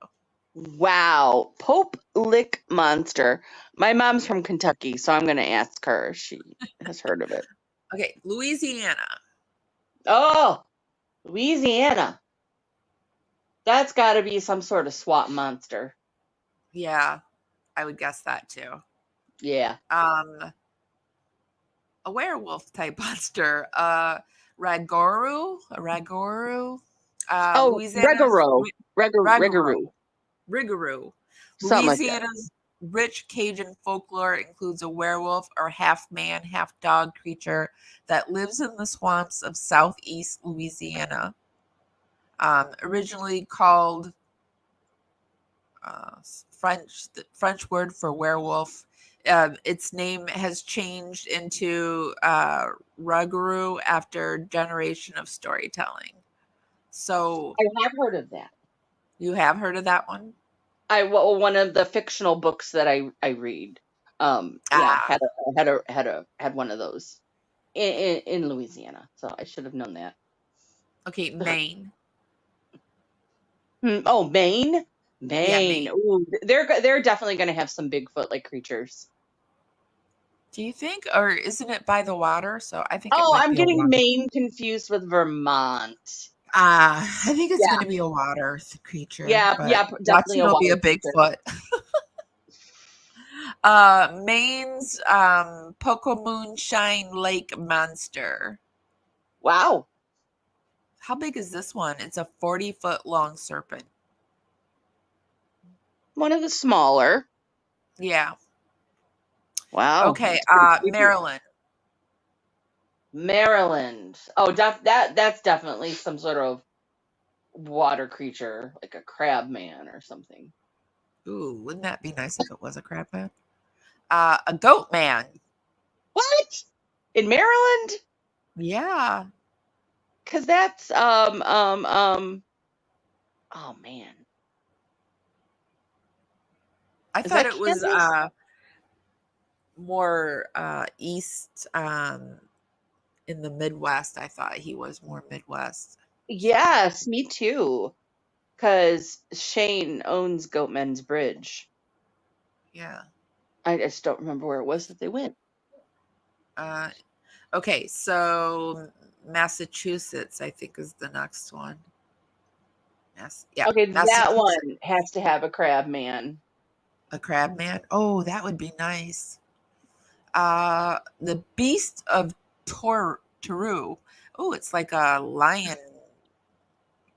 wow, Pope Lick Monster. My mom's from Kentucky, so I'm going to ask her if she has heard of it. Okay, Louisiana. Oh, Louisiana. That's got to be some sort of swamp monster. Yeah, I would guess that too. Yeah. A werewolf type monster. Ragoru. Riguru. Louisiana's rich Cajun folklore includes a werewolf or half man, half dog creature that lives in the swamps of southeast Louisiana. Originally called the French word for werewolf. Its name has changed into Ruguru after generation of storytelling. So I have heard of that. You have heard of that one? One of the fictional books that I read. Had one of those in Louisiana. So I should have known that. Okay, Maine. Oh, Maine. Yeah, Maine. Ooh, they're definitely going to have some Bigfoot like creatures. Do you think, or isn't it by the water? So I think it Oh, might I'm be a getting water. Maine confused with Vermont. I think it's Yeah. going to be a water creature, Yeah, but yeah, definitely a it'll be water a creature. Bigfoot. Maine's Poco Moonshine Lake Monster. Wow. How big is this one? It's a 40-foot long serpent. One of the smaller. Yeah. Wow. Okay. That's pretty creepy. Maryland. Maryland. Oh, that's definitely some sort of water creature, like a crab man or something. Ooh, wouldn't that be nice if it was a crab man? A goat man. What? In Maryland? Yeah. Cause that's oh man. I Is thought that it was Kansas? more east in the Midwest. I thought he was more Midwest. Yes, me too. Cause Shane owns Goatman's Bridge. Yeah. I just don't remember where it was that they went. Okay, so Massachusetts, I think, is the next one. Yeah, Okay, that Massachusetts. one has to have a crab man. A crab man. Oh, that would be nice. The Beast of Taru. Oh, it's like a lion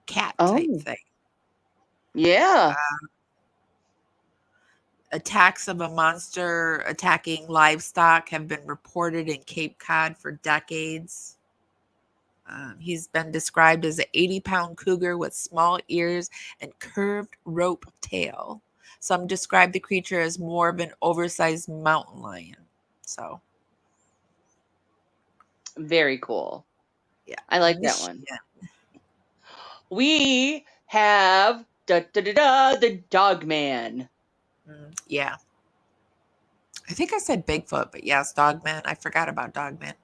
cat type Oh, thing. yeah. Attacks of a monster attacking livestock have been reported in Cape Cod for decades. He's been described as an 80-pound cougar with small ears and curved rope tail. Some describe the creature as more of an oversized mountain lion. So, Very cool. yeah. I like that one. Michigan. We have the dog man. Yeah. I think I said Bigfoot, but yes, Dogman. I forgot about Dogman.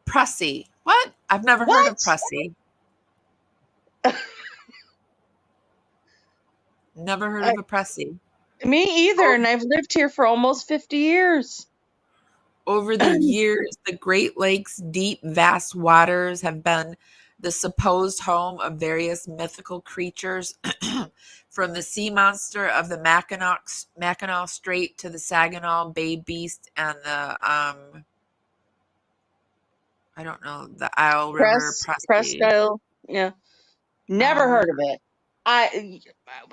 Prussie. What? I've never heard of Prussie. Never heard of a Prussie. Me either, and I've lived here for almost 50 years. Over the years, the Great Lakes' deep, vast waters have been the supposed home of various mythical creatures, from the sea monster of the Mackinac Strait to the Saginaw Bay beast and the I don't know, the Isle River Press Prussie. style. Yeah. Never heard of it.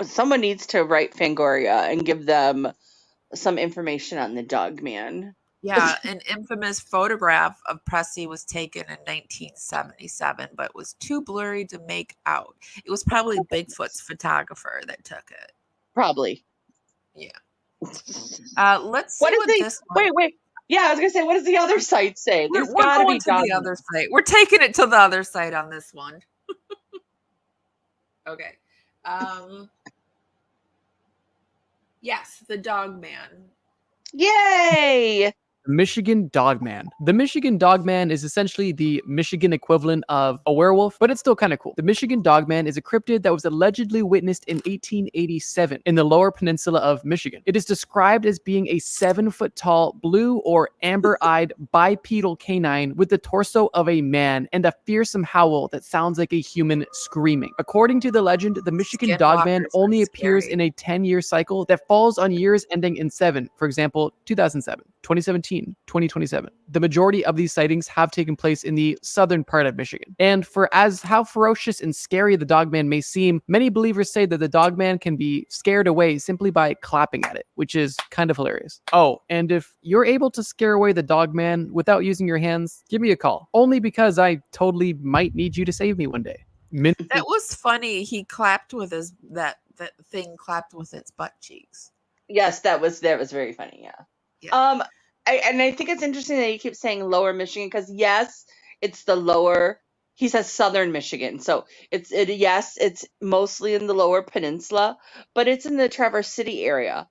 Someone needs to write Fangoria and give them some information on the dog man. Yeah, an infamous photograph of Prussie was taken in 1977, but was too blurry to make out. It was probably Bigfoot's photographer that took it. Probably. Yeah. Let's see what this one. Wait. Yeah, I was gonna say, what does the other site say? There's We're gotta going be to the other site. We're taking it to the other site on this one. Okay. Yes, the dog man. Yay! Michigan Dogman. The Michigan Dogman is essentially the Michigan equivalent of a werewolf, but it's still kind of cool. The Michigan Dogman is a cryptid that was allegedly witnessed in 1887 in the lower peninsula of Michigan. It is described as being a 7-foot tall, blue or amber-eyed bipedal canine with the torso of a man and a fearsome howl that sounds like a human screaming. According to the legend, the Michigan Dogman only appears in a 10-year cycle that falls on years ending in 7, for example, 2007, 2017, 2027. The majority of these sightings have taken place in the southern part of Michigan. And for as how ferocious and scary the dogman may seem, many believers say that the dogman can be scared away simply by clapping at it, which is kind of hilarious. Oh, and if you're able to scare away the dogman without using your hands, give me a call. Only because I totally might need you to save me one day. That was funny. He clapped with his that thing clapped with its butt cheeks. Yes, that was very funny. Yeah. I think it's interesting that you keep saying lower Michigan because yes, it's the lower. He says southern Michigan, so it's mostly in the lower peninsula, but it's in the Traverse City area,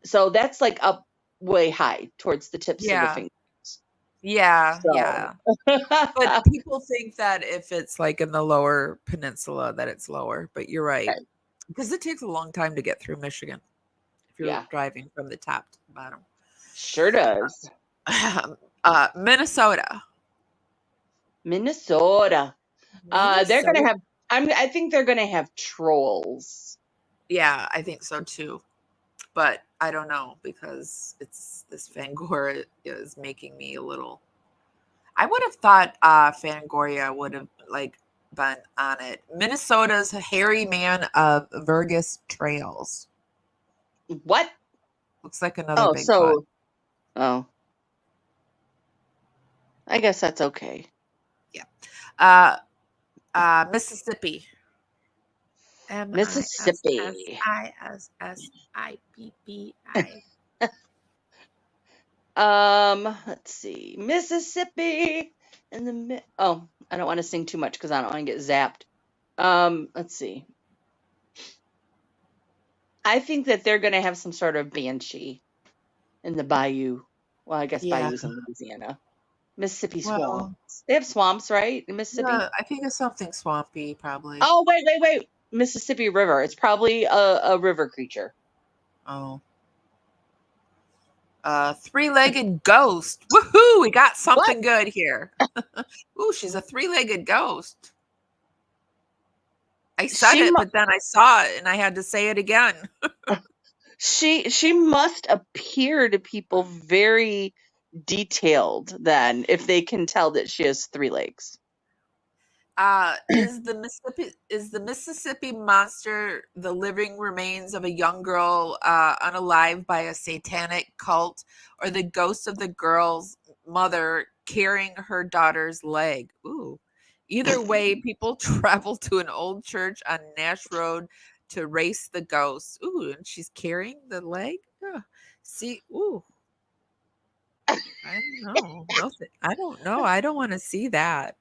so that's like up way high towards the tips of the fingers. Yeah, So. yeah. But people think that if it's like in the lower peninsula, that it's lower. But you're right, because it takes a long time to get through Michigan if you're driving from the top to the bottom. Sure does. Minnesota. Minnesota. They're gonna Minnesota. have. I think they're gonna have trolls. Yeah, I think so too. But I don't know because it's this Fangoria is making me a little. I would have thought Fangoria would have like been on it. Minnesota's hairy man of Vergus Trails. What? Looks like another Oh, Bigfoot. oh, I guess that's okay. Yeah. Mississippi. Mississippi. Mississippi. Let's see. Mississippi in the oh, I don't want to sing too much because I don't want to get zapped. Let's see. I think that they're gonna have some sort of banshee in the bayou. Well, I guess Yeah. bayous in Louisiana. Mississippi Well, swamps. They have swamps, right? In Mississippi? yeah, I think it's something swampy, probably. Oh, wait. Mississippi River. It's probably a river creature. Oh. Three-legged ghost. Woohoo! We got something good here. Ooh, she's a three-legged ghost. I said it, but then I saw it and I had to say it again. She must appear to people very detailed then, if they can tell that she has 3 legs. Is the Mississippi monster the living remains of a young girl unalived by a satanic cult, or the ghost of the girl's mother carrying her daughter's leg? Ooh. Either way, people travel to an old church on Nash Road to race the ghost. Ooh, and she's carrying the leg? Yeah. See, ooh. I don't know. I don't know. I don't want to see that.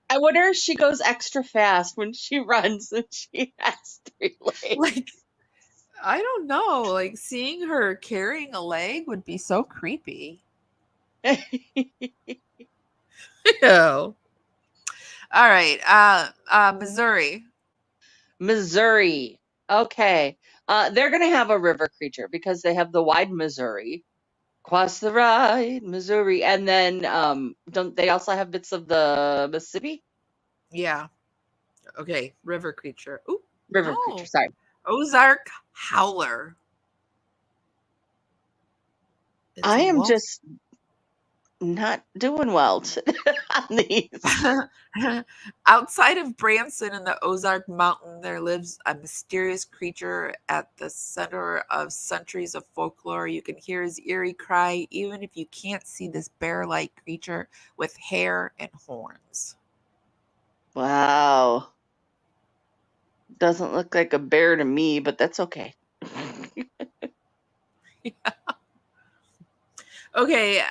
I wonder if she goes extra fast when she runs and she has 3 legs. Like, I don't know. Like, seeing her carrying a leg would be so creepy. Ew. All right. Missouri. Missouri. Okay. They're going to have a river creature because they have the wide Missouri. Across the ride, Missouri. And then don't they also have bits of the Mississippi? Yeah. Okay. River creature. Ooh. River creature, sorry. Ozark howler. I am just not doing well on these. Outside of Branson in the Ozark Mountain, there lives a mysterious creature at the center of centuries of folklore. You can hear his eerie cry, even if you can't see this bear-like creature with hair and horns. Wow. Doesn't look like a bear to me, but that's okay. Yeah. Okay,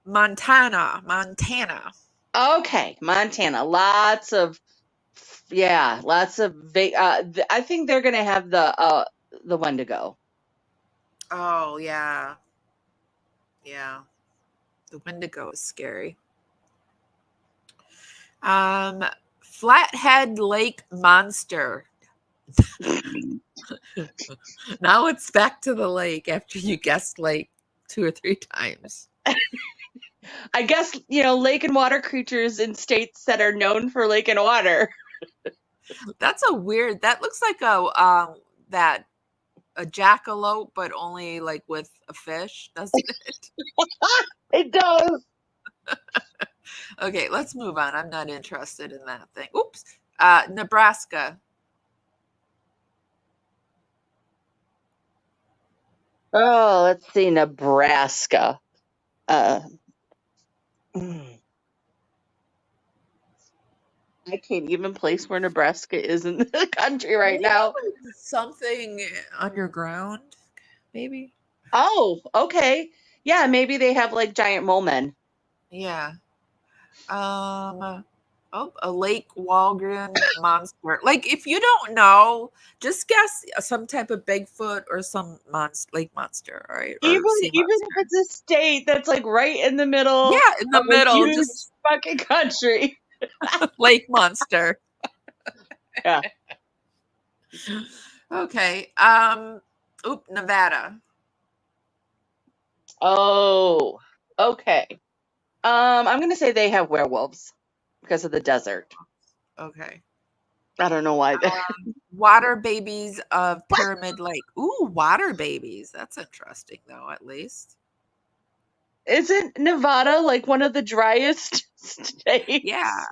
Montana. Okay, Montana. Lots of I think they're gonna have the Wendigo. Oh yeah. Yeah. The Wendigo is scary. Flathead Lake Monster. Now it's back to the lake after you guessed lake 2 or 3 times. I guess, lake and water creatures in states that are known for lake and water. That's that looks like a jackalope, but only like with a fish, doesn't it? It does. Okay, let's move on. I'm not interested in that thing. Oops. Nebraska. Oh, let's see, Nebraska. I can't even place where Nebraska is in the country right now. Something underground, maybe. Oh, okay. Yeah, maybe they have like giant mole men. Yeah. A Lake Walgren monster. Like, if you don't know, just guess some type of Bigfoot or some lake monster, all right? Even if it's a state that's like right in the middle. Yeah, in the middle, just fucking country. Lake monster. Yeah. Okay. Nevada. Oh, okay. I'm going to say they have werewolves because of the desert. Okay. I don't know why. Water babies of Pyramid Lake. Ooh, water babies. That's interesting, though, at least. Isn't Nevada like one of the driest states Yeah.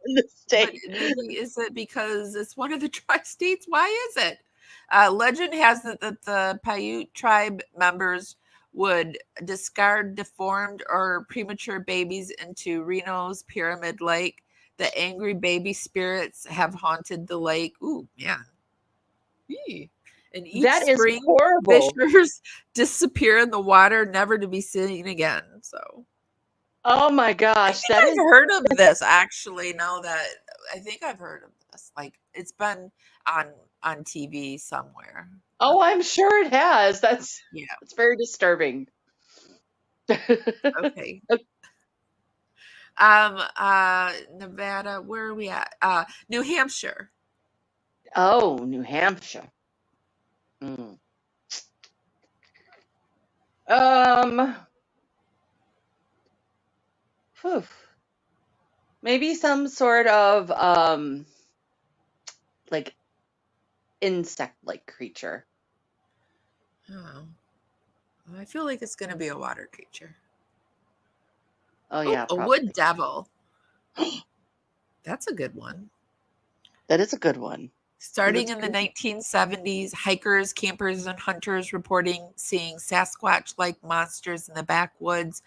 in the But state? maybe is it because it's one of the tri-states? Why is it? Legend has it that the Paiute tribe members would discard deformed or premature babies into Reno's Pyramid Lake. The angry baby spirits have haunted the lake. Ooh, man. Eee. And each That is spring, horrible. fishers disappear in the water, never to be seen again. So Oh my I gosh, think that I've is heard of this actually. Now that I think I've heard of this, like it's been on TV somewhere. Oh, I'm sure it has. That's Yeah. very disturbing. Okay. Nevada. Where are we at? New Hampshire. Oh, New Hampshire. Mm. Phew. Maybe some sort of like insect-like creature. Oh, I feel like it's gonna be a water creature. Oh Oh, yeah, a probably. wood devil. That's a good one. That is a good one. Starting That's in the good. 1970s, hikers, campers, and hunters reporting seeing Sasquatch-like monsters in the backwoods.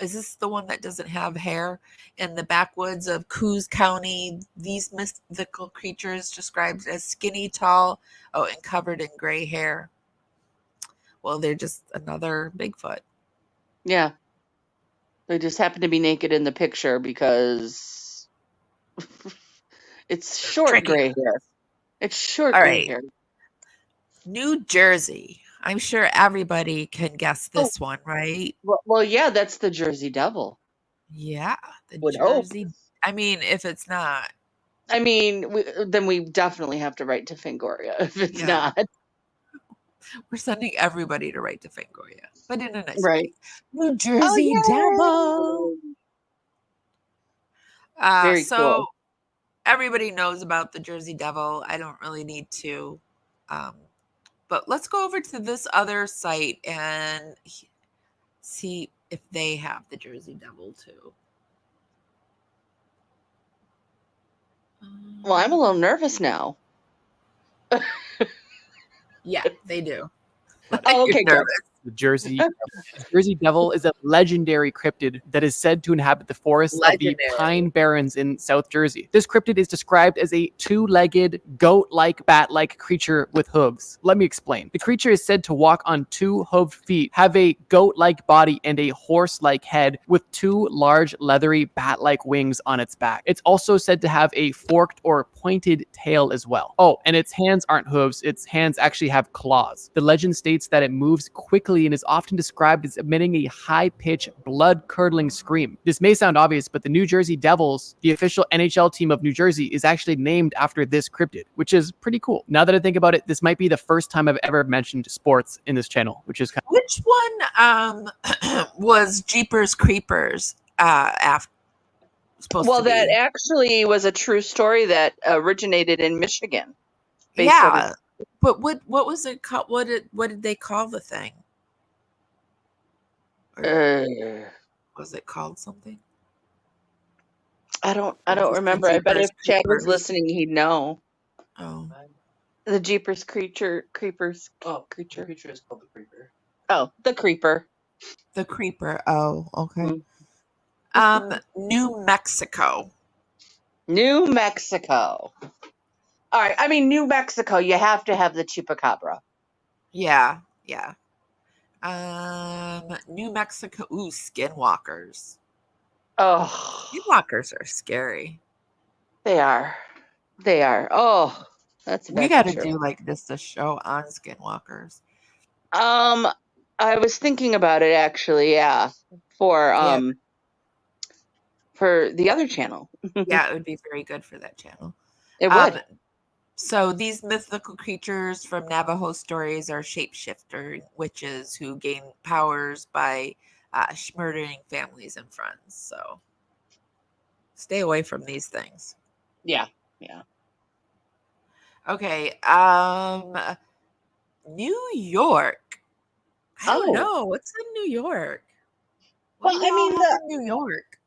Is this the one that doesn't have hair? In the backwoods of Coos County, these mythical creatures described as skinny, tall, and covered in gray hair. Well, they're just another Bigfoot. Yeah. They just happen to be naked in the picture because it's They're short tricky. gray hair. It's short All gray right. hair. New Jersey. I'm sure everybody can guess Oh, this one, right? well, yeah, that's the Jersey Devil. Yeah, the Would hope. Jersey. I mean, if it's not, I mean, then we definitely have to write to Fangoria if it's yeah, not. we're sending everybody to write to Fangoria, but in a nice Right. way. New Oh, Jersey Devil. yay! Very So cool. everybody knows about the Jersey Devil. I don't really need to. But let's go over to this other site and see if they have the Jersey Devil too. Well, I'm a little nervous now. Yeah, they do. Oh, okay, good. The Jersey Devil is a legendary cryptid that is said to inhabit the forests of the Legendary. Pine Barrens in South Jersey. This cryptid is described as a two-legged, goat-like, bat-like creature with hooves. Let me explain. The creature is said to walk on two hooved feet, have a goat-like body and a horse-like head with two large, leathery, bat-like wings on its back. It's also said to have a forked or pointed tail as well. Oh, and its hands aren't hooves. Its hands actually have claws. The legend states that it moves quickly and is often described as emitting a high-pitched, blood-curdling scream. This may sound obvious, but the New Jersey Devils, the official NHL team of New Jersey, is actually named after this cryptid, which is pretty cool. Now that I think about it, this might be the first time I've ever mentioned sports in this channel, which is kind of... Which one was Jeepers Creepers supposed to be? That actually was a true story that originated in Michigan. Yeah, but what was it called? What did they call the thing? Was it called something? I don't remember. I bet if Chad was listening, he'd know. Oh, the Jeepers Creepers. Oh, creature is called the Creeper. Oh, the Creeper. The Creeper. Oh, okay. New Mexico. New Mexico. All right. I mean, New Mexico. You have to have the chupacabra. Yeah. New Mexico. Ooh, skinwalkers. Oh, skinwalkers are scary. They are. Oh, that's we got to do like this a show on skinwalkers. I was thinking about it actually. Yeah, for the other channel. Yeah, it would be very good for that channel. It would. So these mythical creatures from Navajo stories are shapeshifter witches who gain powers by murdering families and friends. So stay away from these things. Yeah. Yeah. Okay. New York. I don't know. What's in New York? What Well, do I we all mean, have in New York?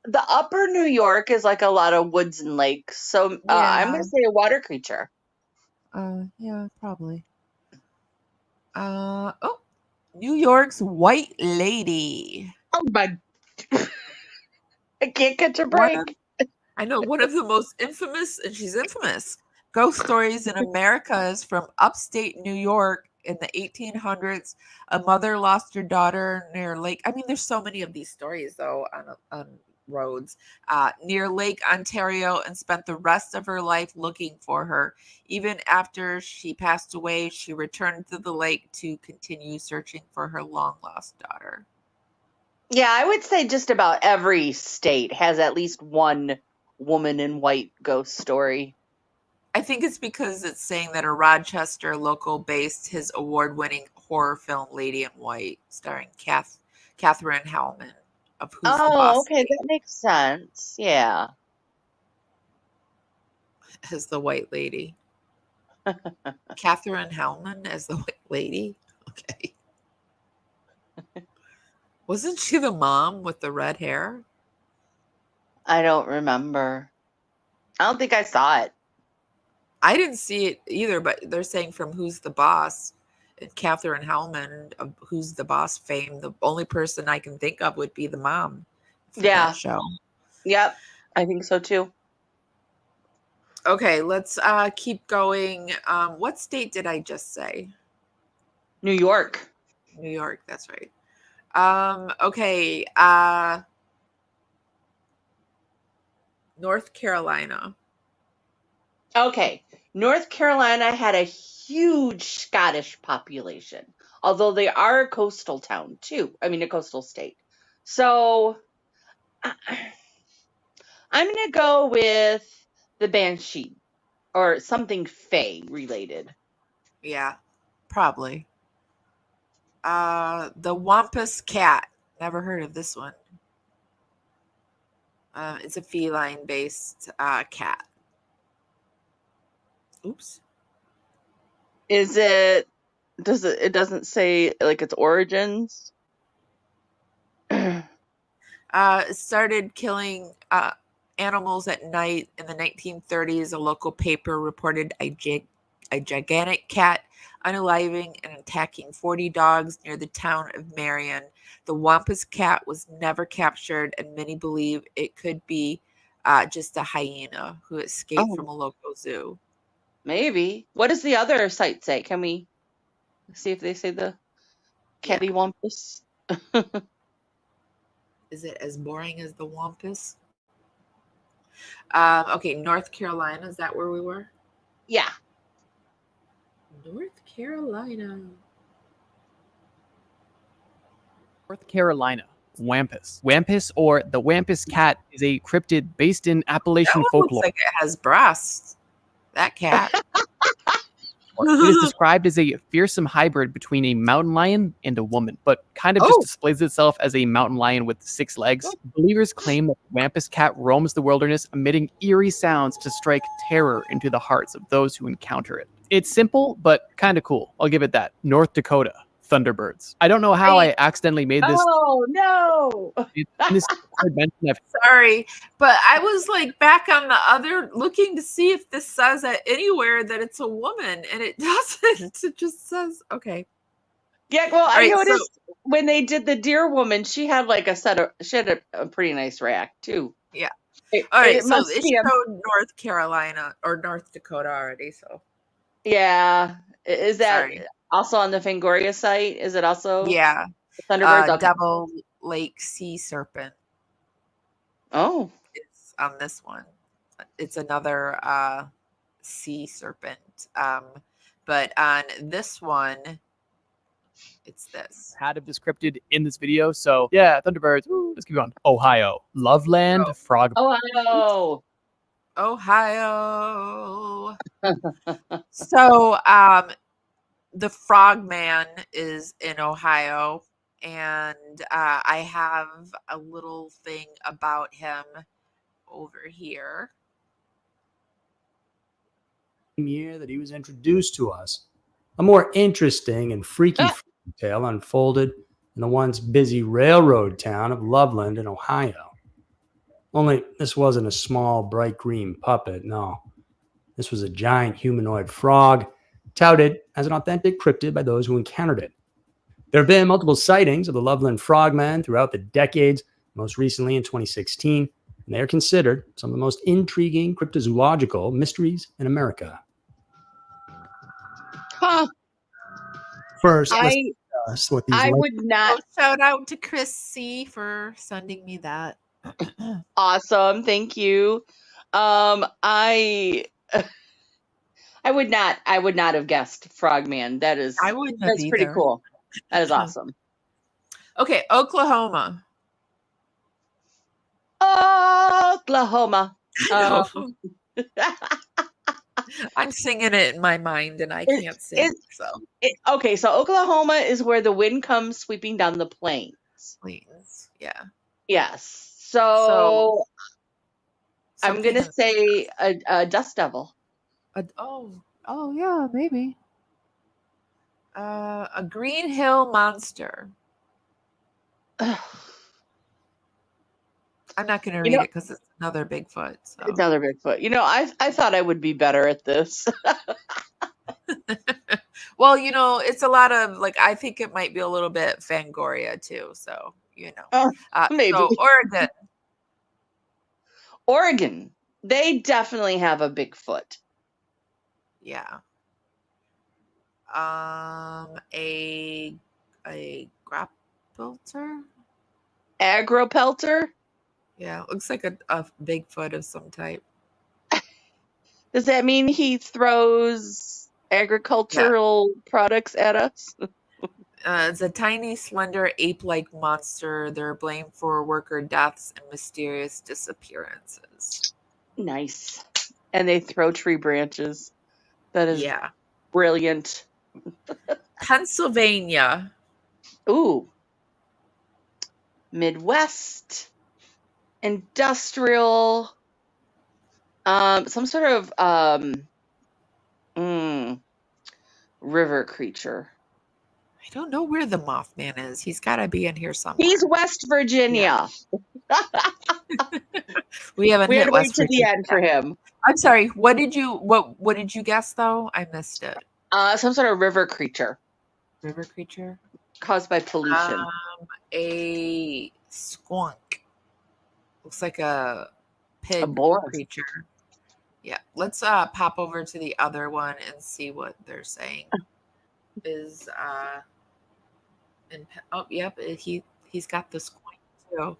the upper New York is like a lot of woods and lakes. So I'm going to say a water creature. Yeah, probably. Oh, New York's White Lady. Oh my! I can't catch a One of, break. I know one of the most infamous, and she's infamous, ghost stories in America is from upstate New York in the 1800s. A mother lost her daughter near Lake. I mean, there's so many of these stories though on roads near Lake Ontario, and spent the rest of her life looking for her. Even after she passed away, she returned to the lake to continue searching for her long lost daughter. Yeah, I would say just about every state has at least one woman in white ghost story. I think it's because it's saying that a Rochester local based his award-winning horror film Lady in White, starring Catherine Hellman of Who's the Oh, Boss okay, that makes sense. Yeah. as the White Lady. Catherine Hellman as the White Lady? Okay. Wasn't she the mom with the red hair? I don't remember. I don't think I saw it. I didn't see it either, but they're saying from Who's the Boss and Catherine Hellman of Who's the Boss fame, the only person I can think of would be the mom from that Yeah. show. Yep. I think so too. Okay, let's keep going. What state did I just say? New York. New York, that's right. Okay, North Carolina. Okay. North Carolina had a huge Scottish population, although they are a coastal town too. I mean, a coastal state. So I'm going to go with the Banshee or something Fae related. Yeah, probably. The Wampus cat. Never heard of this one. It's a feline-based cat. Oops. Is it, it doesn't say like its origins? It started killing animals at night in the 1930s. A local paper reported a gigantic cat unaliving and attacking 40 dogs near the town of Marion. The Wampus cat was never captured, and many believe it could be just a hyena who escaped from Oh, a local zoo. maybe. What does the other site say? Can we see if they say the Yeah. cattywampus? Is it as boring as the Wampus? Okay, North Carolina. Is that where we were? Yeah. North Carolina. North Carolina. Wampus. Wampus, or the Wampus cat, is a cryptid based in That Appalachian one folklore. looks like it has breasts. That cat. It is described as a fearsome hybrid between a mountain lion and a woman, but kind of just displays itself as a mountain lion with 6 legs. Believers claim that the Wampus cat roams the wilderness, emitting eerie sounds to strike terror into the hearts of those who encounter it. It's simple, but kind of cool. I'll give it that. North Dakota. Thunderbirds. I don't know how I accidentally made this. Oh, no. Sorry, but I was like back on the other looking to see if this says that anywhere that it's a woman, and it doesn't. It just says okay. Yeah, well, I Right, noticed when they did the deer woman, she had like she had a pretty nice rack too. Yeah. All right, so it showed North Carolina or North Dakota already. So yeah, is that sorry. also on the Fangoria site? Is it also Yeah. Thunderbirds? Okay. Devil Lake Sea Serpent. Oh, It's on this one. It's another sea serpent. But on this one, it's this. Had it descripted in this video. So yeah, Thunderbirds. Let's keep going. Ohio. Loveland frog. Ohio. Ohio. So, the Frogman is in Ohio, and I have a little thing about him over here. Year that he was introduced to us, a more interesting and freaky tale unfolded in the once busy railroad town of Loveland in Ohio. Only this wasn't a small, bright green puppet, no. This was a giant humanoid frog, touted as an authentic cryptid by those who encountered it. There have been multiple sightings of the Loveland Frogman throughout the decades, most recently in 2016, and they are considered some of the most intriguing cryptozoological mysteries in America. Huh. First, let's discuss what these I would not. Shout out to Chris C for sending me that. Awesome, thank you. I would not have guessed Frogman. That's pretty cool. That is awesome. Okay, Oklahoma. Oklahoma. I'm singing it in my mind and I can't sing. Okay, so Oklahoma is where the wind comes sweeping down the plains. Yeah. Yes. So I'm going to say a dust devil. Oh yeah, maybe. A Green Hill monster. I'm not going to read it because it's another Bigfoot. So. It's another Bigfoot. I thought I would be better at this. Well, it's a lot of I think it might be a little bit Fangoria too. So, maybe. So Oregon. They definitely have a Bigfoot. Yeah. A grapelter? Agropelter? Yeah, it looks like a Bigfoot of some type. Does that mean he throws agricultural products at us? It's a tiny, slender, ape-like monster. They're blamed for worker deaths and mysterious disappearances. Nice. And they throw tree branches. That is brilliant. Pennsylvania. Ooh. Midwest. Industrial. Some sort of river creature. I don't know where the Mothman is. He's got to be in here somewhere. He's West Virginia. Yeah. We haven't hit West to Virginia the end for him. I'm sorry. What did you guess though? I missed it. Some sort of river creature. River creature caused by pollution. A squonk. Looks like a pig creature. Yeah. Let's pop over to the other one and see what they're saying. Is yep, he's got the squonk too.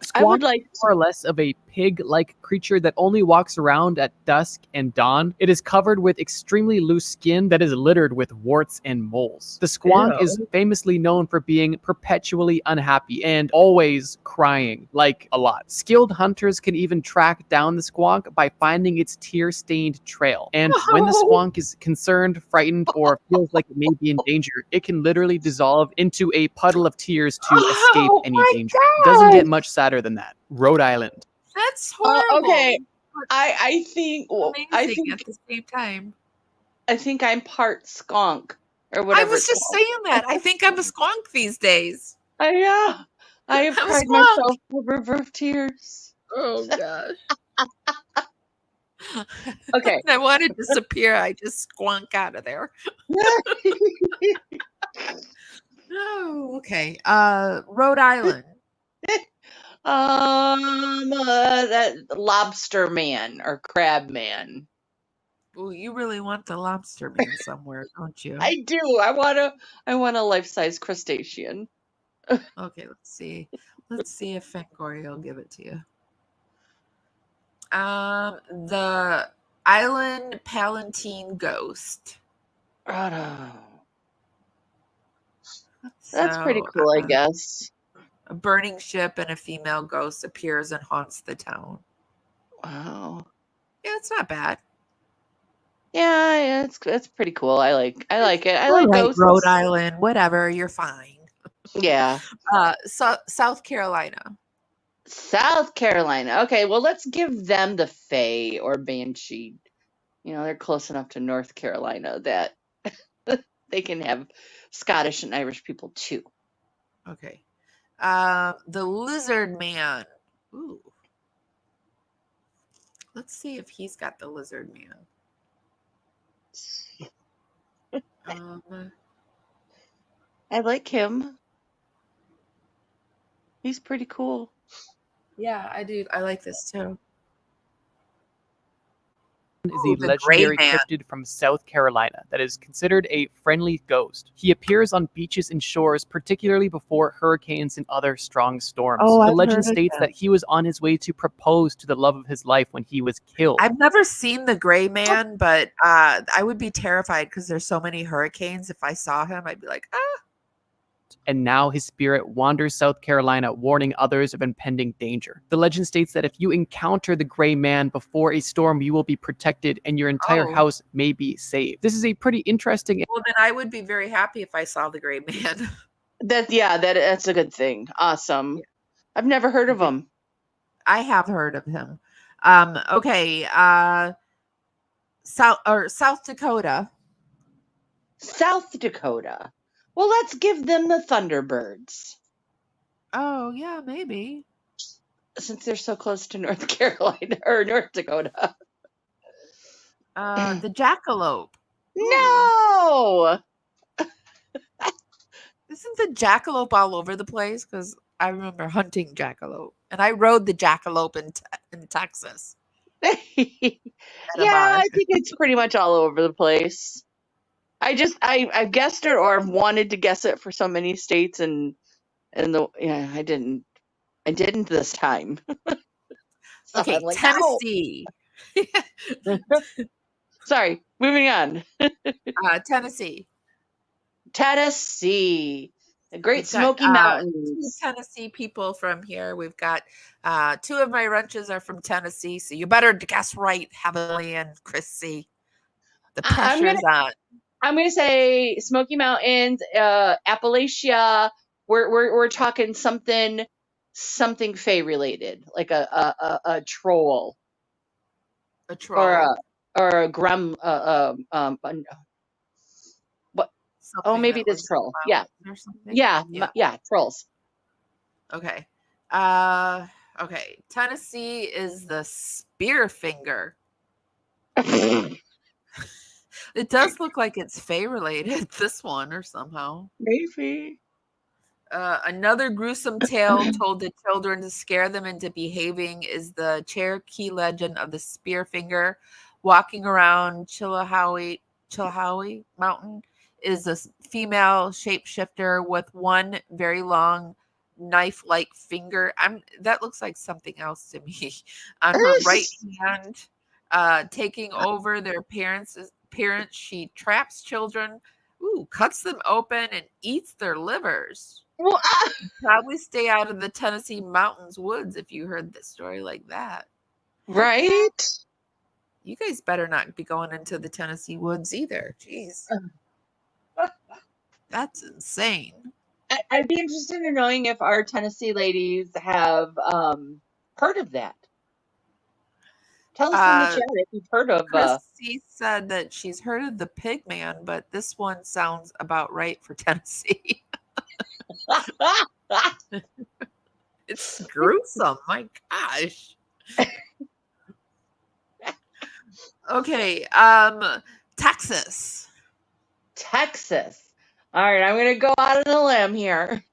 Squonk is more or less of a pig-like creature that only walks around at dusk and dawn. It is covered with extremely loose skin that is littered with warts and moles. The squonk is famously known for being perpetually unhappy and always crying, a lot. Skilled hunters can even track down the squonk by finding its tear-stained trail. And when the squonk is concerned, frightened, or feels like it may be in danger, it can literally dissolve into a puddle of tears to escape any danger. It doesn't get much sadder than that. Rhode Island. That's horrible. Okay. I think at the same time. I think I'm part skunk or whatever. I was just saying that. I think I'm a skunk these days. I have cried myself a river of tears. Oh gosh. Okay. I want to disappear. I just squonk out of there. Oh, okay. Rhode Island. That lobster man or crab man. Well, you really want the lobster man somewhere, don't you? I do. I want a life-size crustacean. Okay, let's see. Let's see if Fangoria will give it to you. The Island Palatine Ghost. That's pretty cool, I guess. A burning ship and a female ghost appears and haunts the town. Wow. Yeah, it's not bad. Yeah, it's pretty cool. I like it. I All like right, ghosts. Rhode Island, whatever, you're fine. Yeah. South Carolina. South Carolina. Okay, well, let's give them the Fae or Banshee. They're close enough to North Carolina that they can have Scottish and Irish people too. Okay. The Lizard Man. Ooh. Let's see if he's got the Lizard Man. I like him. He's pretty cool. Yeah, I do. I like this too. Is a the legendary Gray Man. cryptid from South Carolina that is considered a friendly ghost. He appears on beaches and shores, particularly before hurricanes and other strong storms. Oh, the I've legend heard of states him. that he was on his way to propose to the love of his life when he was killed. I've never seen the Gray Man, but I would be terrified because there's so many hurricanes. If I saw him, I'd be like, ah. And now his spirit wanders South Carolina, warning others of impending danger. The legend states that if you encounter the Gray Man before a storm, you will be protected and your entire house may be saved. This is a pretty interesting... Well, then I would be very happy if I saw the Gray Man. That's a good thing. Awesome. Yeah. I've never heard of him. I have heard of him. Okay. South Dakota. South Dakota. Well, let's give them the Thunderbirds. Oh, yeah, maybe. Since they're so close to North Carolina or North Dakota. The jackalope. No! Isn't the jackalope all over the place? Because I remember hunting jackalope. And I rode the jackalope in Texas. Yeah, I think it's pretty much all over the place. I've guessed it or I've wanted to guess it for so many states I didn't this time. So okay, like, Tennessee. Sorry, moving on. Tennessee. The Great Smoky Mountains. Two Tennessee people from here. We've got two of my wrenches are from Tennessee, so you better guess right, Heavenly and Chrissy. The pressure's on. I'm gonna say Smoky Mountains, Appalachia. We're talking something Fae related, like a troll. A troll. Or a grum. What? Something maybe this troll. Yeah. Yeah. Trolls. Okay. Okay. Tennessee is the spear finger. It does look like it's Fae related, this one, or somehow. Maybe. Another gruesome tale told to children to scare them into behaving is the Cherokee legend of the Spearfinger. Walking around Chilhowee Mountain is a female shapeshifter with one very long knife-like finger. That looks like something else to me. On her right hand, taking over their parents, she traps children, cuts them open and eats their livers. Well, probably stay out of the Tennessee mountains woods if you heard the story like that. Right? You guys better not be going into the Tennessee woods either. Jeez. That's insane. I'd be interested in knowing if our Tennessee ladies have heard of that. Tell us in the chat if you've heard of. Chrissy said that she's heard of the Pig Man, but this one sounds about right for Tennessee. It's gruesome. My gosh. Okay. Texas. All right, I'm going to go out on a limb here.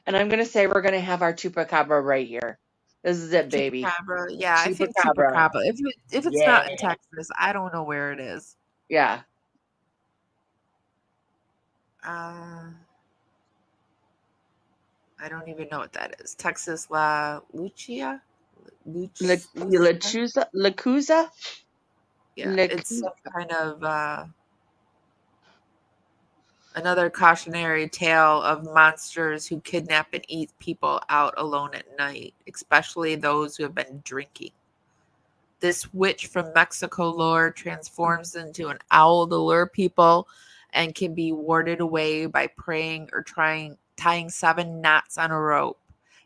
And I'm going to say we're going to have our chupacabra right here. This is it, baby. Chupacabra. Yeah, I think chupacabra. If it's not in Texas, I don't know where it is. Yeah. I don't even know what that is. Texas La Lucia? Lacusa? Yeah, it's some kind of Another cautionary tale of monsters who kidnap and eat people out alone at night, especially those who have been drinking. This witch from Mexico lore transforms into an owl to lure people and can be warded away by praying or tying 7 knots on a rope.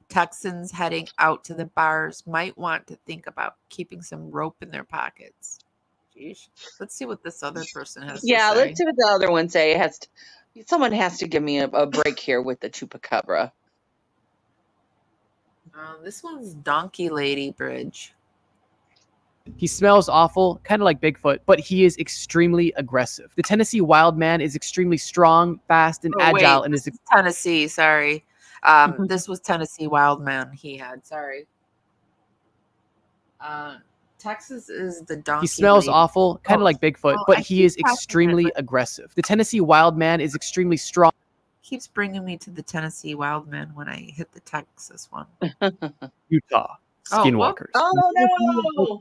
Texans heading out to the bars might want to think about keeping some rope in their pockets. Jeez. Let's see what this other person has to say. Yeah, let's see what the other one say. Someone has to give me a break here with the chupacabra. This one's Donkey Lady Bridge. He smells awful, kind of like Bigfoot, but he is extremely aggressive. The Tennessee wild man is extremely strong, fast, and agile, and this is Tennessee. Sorry, this was Tennessee wild man. He had sorry. Texas is the Donkey. He smells Lady. awful, kind of like Bigfoot, but he is extremely aggressive. The Tennessee wild man is extremely strong. Keeps bringing me to the Tennessee wild man when I hit the Texas one. Utah. Skinwalkers. Oh no!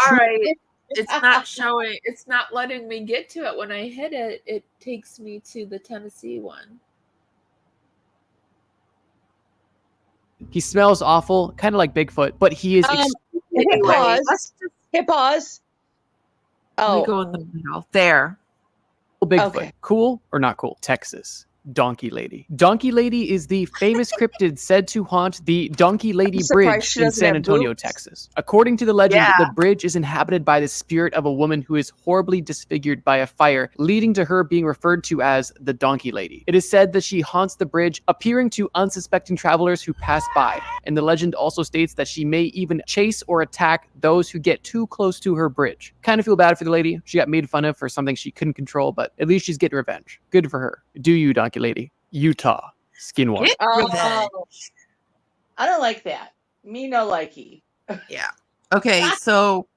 All right, it's not showing. It's not letting me get to it. When I hit it, it takes me to the Tennessee one. He smells awful, kind of like Bigfoot, but he is. Hit pause. Hit pause. Let me go in the middle. There. Bigfoot. Okay. Cool or not cool? Texas. Donkey Lady. Donkey Lady is the famous cryptid said to haunt the Donkey Lady Bridge in San Antonio, Texas. According to the legend, the bridge is inhabited by the spirit of a woman who is horribly disfigured by a fire, leading to her being referred to as the Donkey Lady. It is said that she haunts the bridge, appearing to unsuspecting travelers who pass by. And the legend also states that she may even chase or attack those who get too close to her bridge. Kind of feel bad for the lady. She got made fun of for something she couldn't control, but at least she's getting revenge. Good for her. Do you, Donkey Lady? Utah. Skinwalker. I don't like that. Me no likey. Yeah. Okay, so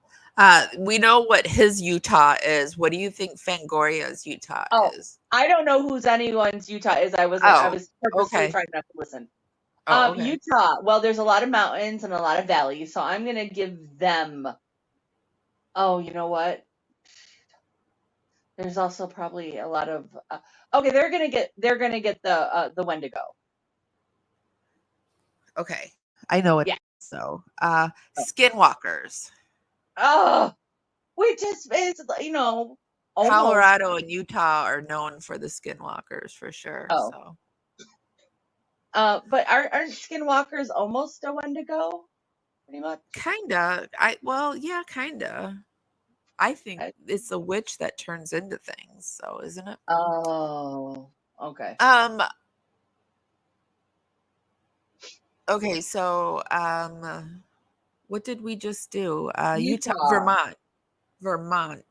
we know what his Utah is. What do you think Fangoria's Utah is? I don't know whose anyone's Utah is. I was purposely trying not to listen. Utah. Well, there's a lot of mountains and a lot of valleys, so I'm gonna give them. Oh, you know what? There's also probably a lot of. Okay, they're gonna get the Wendigo. Okay, I know it. Yeah. So, Skinwalkers. Oh, which is Colorado and Utah are known for the Skinwalkers for sure. Oh. So. But aren't Skinwalkers almost a Wendigo? Pretty much. Kinda. Kinda. I think it's a witch that turns into things, so isn't it? Oh, okay. Okay, so what did we just do? Utah, Vermont's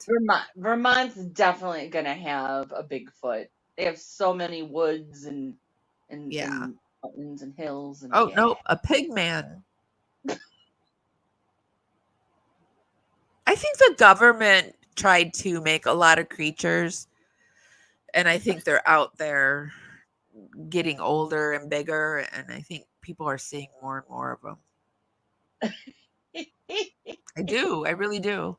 definitely gonna have a Bigfoot. They have so many woods and mountains and hills. And, no, a pig man. I think the government tried to make a lot of creatures, and I think they're out there getting older and bigger, and I think people are seeing more and more of them. I do. I really do.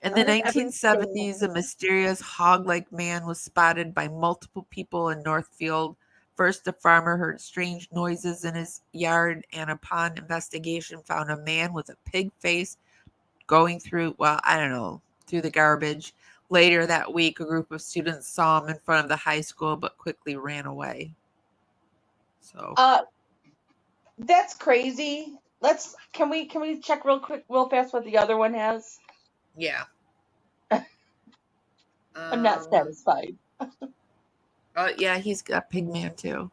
In the 1970s, a mysterious hog-like man was spotted by multiple people in Northfield. First, a farmer heard strange noises in his yard, and upon investigation, found a man with a pig face going through the garbage. Later that week, a group of students saw him in front of the high school, but quickly ran away. So, that's crazy. Can we check real fast what the other one has? Yeah. I'm not satisfied. Yeah, he's got Pigman too.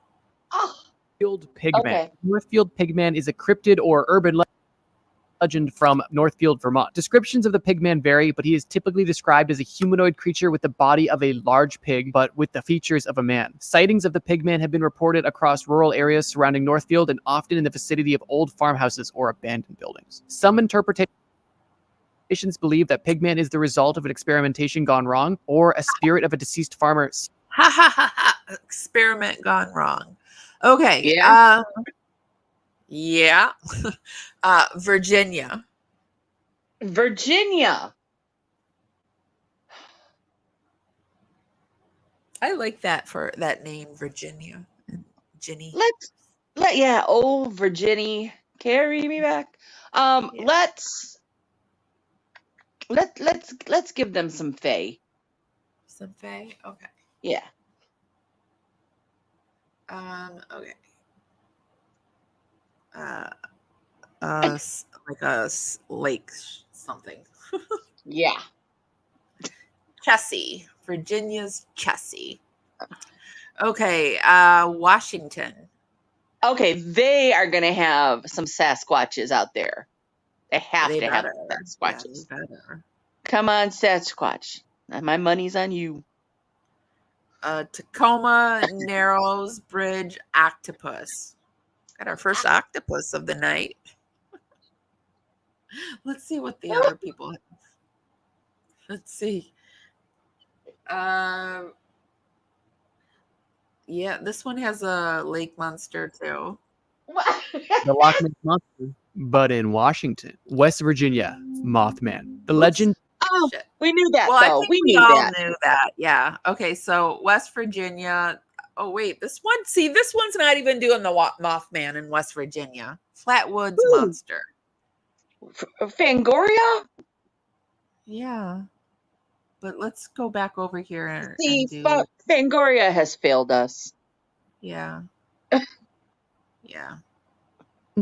Northfield Pigman. Okay. Northfield Pigman is a cryptid or urban legend from Northfield, Vermont. Descriptions of the pigman vary, but he is typically described as a humanoid creature with the body of a large pig, but with the features of a man. Sightings of the pigman have been reported across rural areas surrounding Northfield and often in the vicinity of old farmhouses or abandoned buildings. Some interpretations believe that pigman is the result of an experimentation gone wrong or a spirit of a deceased farmer. Ha ha ha ha! Experiment gone wrong. Okay. Yeah. Yeah. Virginia. I like that for that name, Virginia and Ginny. Oh, Virginia, carry me back. Yeah. Let's give them some Faye. Some Faye? Okay. Yeah. Okay. Like a lake something. Yeah. Chessie. Virginia's Chessie. Okay, Washington. Okay, they are gonna have some Sasquatches out there. They have They to have better. Yeah, they Sasquatches. better. Come on, Sasquatch. My money's on you. Tacoma Narrows Bridge octopus. Got our first octopus of the night. Let's see what the other people have. Let's see. Yeah, this one has a lake monster too. The Loch Ness Monster. But in Washington, West Virginia, Mothman. The legend. Oh, Shit. we knew that Well, I though. think We we knew all that. knew that. Yeah. Okay, so West Virginia. Oh wait, this one. See, this one's not even doing the Mothman in West Virginia. Flatwoods Ooh. Monster. Fangoria? Yeah. But let's go back over here and See, do. Fangoria has failed us. Yeah. Yeah.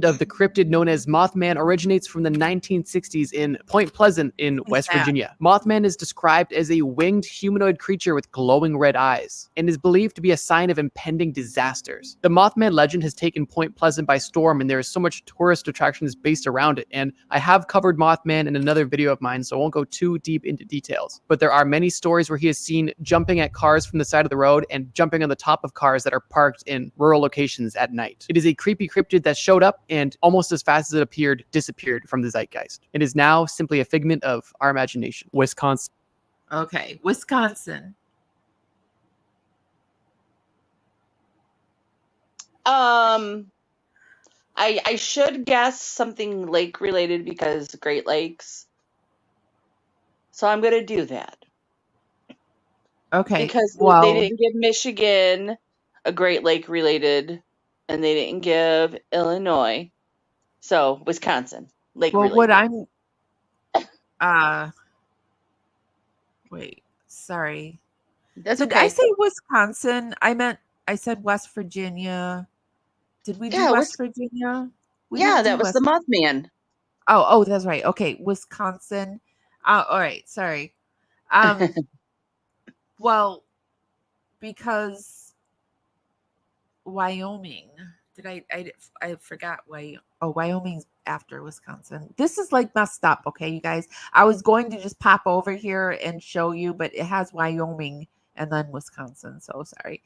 Of the cryptid known as Mothman originates from the 1960s in Point Pleasant in West that? Virginia. Mothman is described as a winged humanoid creature with glowing red eyes and is believed to be a sign of impending disasters. The Mothman legend has taken Point Pleasant by storm, and there is so much tourist attractions based around it. And I have covered Mothman in another video of mine, so I won't go too deep into details. But there are many stories where he is seen jumping at cars from the side of the road and jumping on the top of cars that are parked in rural locations at night. It is a creepy cryptid that showed up and almost as fast as it appeared, disappeared from the zeitgeist. It is now simply a figment of our imagination. Wisconsin. Okay, Wisconsin. I should guess something lake related because Great Lakes. So I'm gonna do that. Okay. Because well, they didn't give Michigan a Great Lake related, and they didn't give Illinois. So Wisconsin, lake well, related. what I'm wait, sorry. That's Did okay. I say Wisconsin? I said West Virginia. Did we do West Virginia? We yeah, didn't do that was West. the Mothman. Oh, that's right. Okay, Wisconsin. All right, sorry. Well, because Wyoming. Did I forgot why? Oh, Wyoming's after Wisconsin. This is like messed up, okay, you guys. I was going to just pop over here and show you, but it has Wyoming and then Wisconsin. So sorry.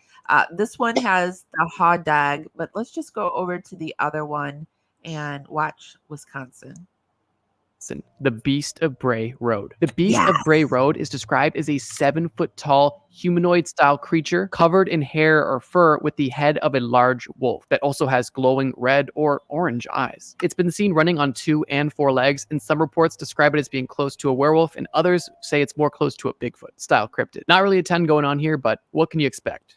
This one has the hot dog, but let's just go over to the other one and watch Wisconsin. The Beast of Bray Road. The Beast of Bray Road is described as a 7-foot tall humanoid-style creature covered in hair or fur with the head of a large wolf that also has glowing red or orange eyes. It's been seen running on 2 and 4 legs, and some reports describe it as being close to a werewolf, and others say it's more close to a Bigfoot-style cryptid. Not really a ton going on here, but what can you expect?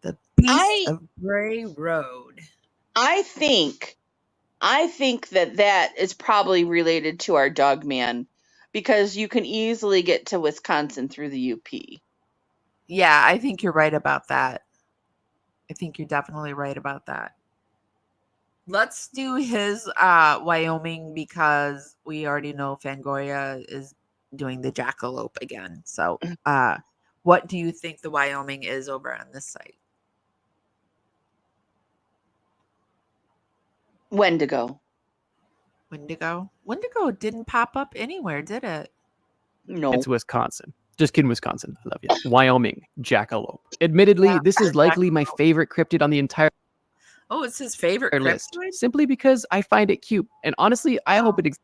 The Beast of Bray Road. I think that is probably related to our dog man because you can easily get to Wisconsin through the UP. Yeah, I think you're right about that. I think you're definitely right about that. Let's do his Wyoming because we already know Fangoria is doing the jackalope again. So what do you think the Wyoming is over on this site? Wendigo. Wendigo didn't pop up anywhere, did it? No. It's Wisconsin. Just kidding, Wisconsin. I love you. Wyoming, jackalope. Admittedly, this is likely my favorite cryptid on the entire it's his favorite list. cryptid? Simply because I find it cute. And honestly, I hope it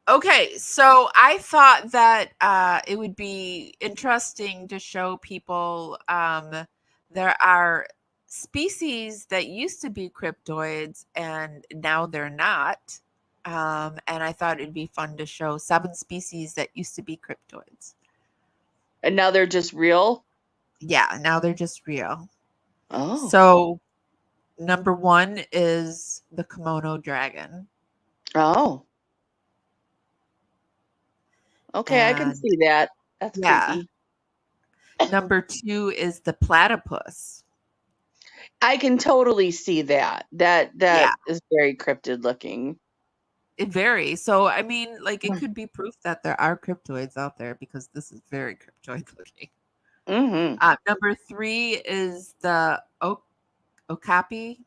Okay, so I thought that it would be interesting to show people there are species that used to be cryptoids and now they're not. And I thought it'd be fun to show 7 species that used to be cryptoids. And now they're just real? Yeah, now they're just real. Oh. So number 1 is the kimono dragon. Oh. Okay, I can And see that. That's yeah, creepy. number 2 is the platypus. I can totally see that. That Yeah, is very cryptid looking. it varies. So I mean, like it could be proof that there are cryptoids out there because this is very cryptoid looking. Mm-hmm. Number 3 is the okapi,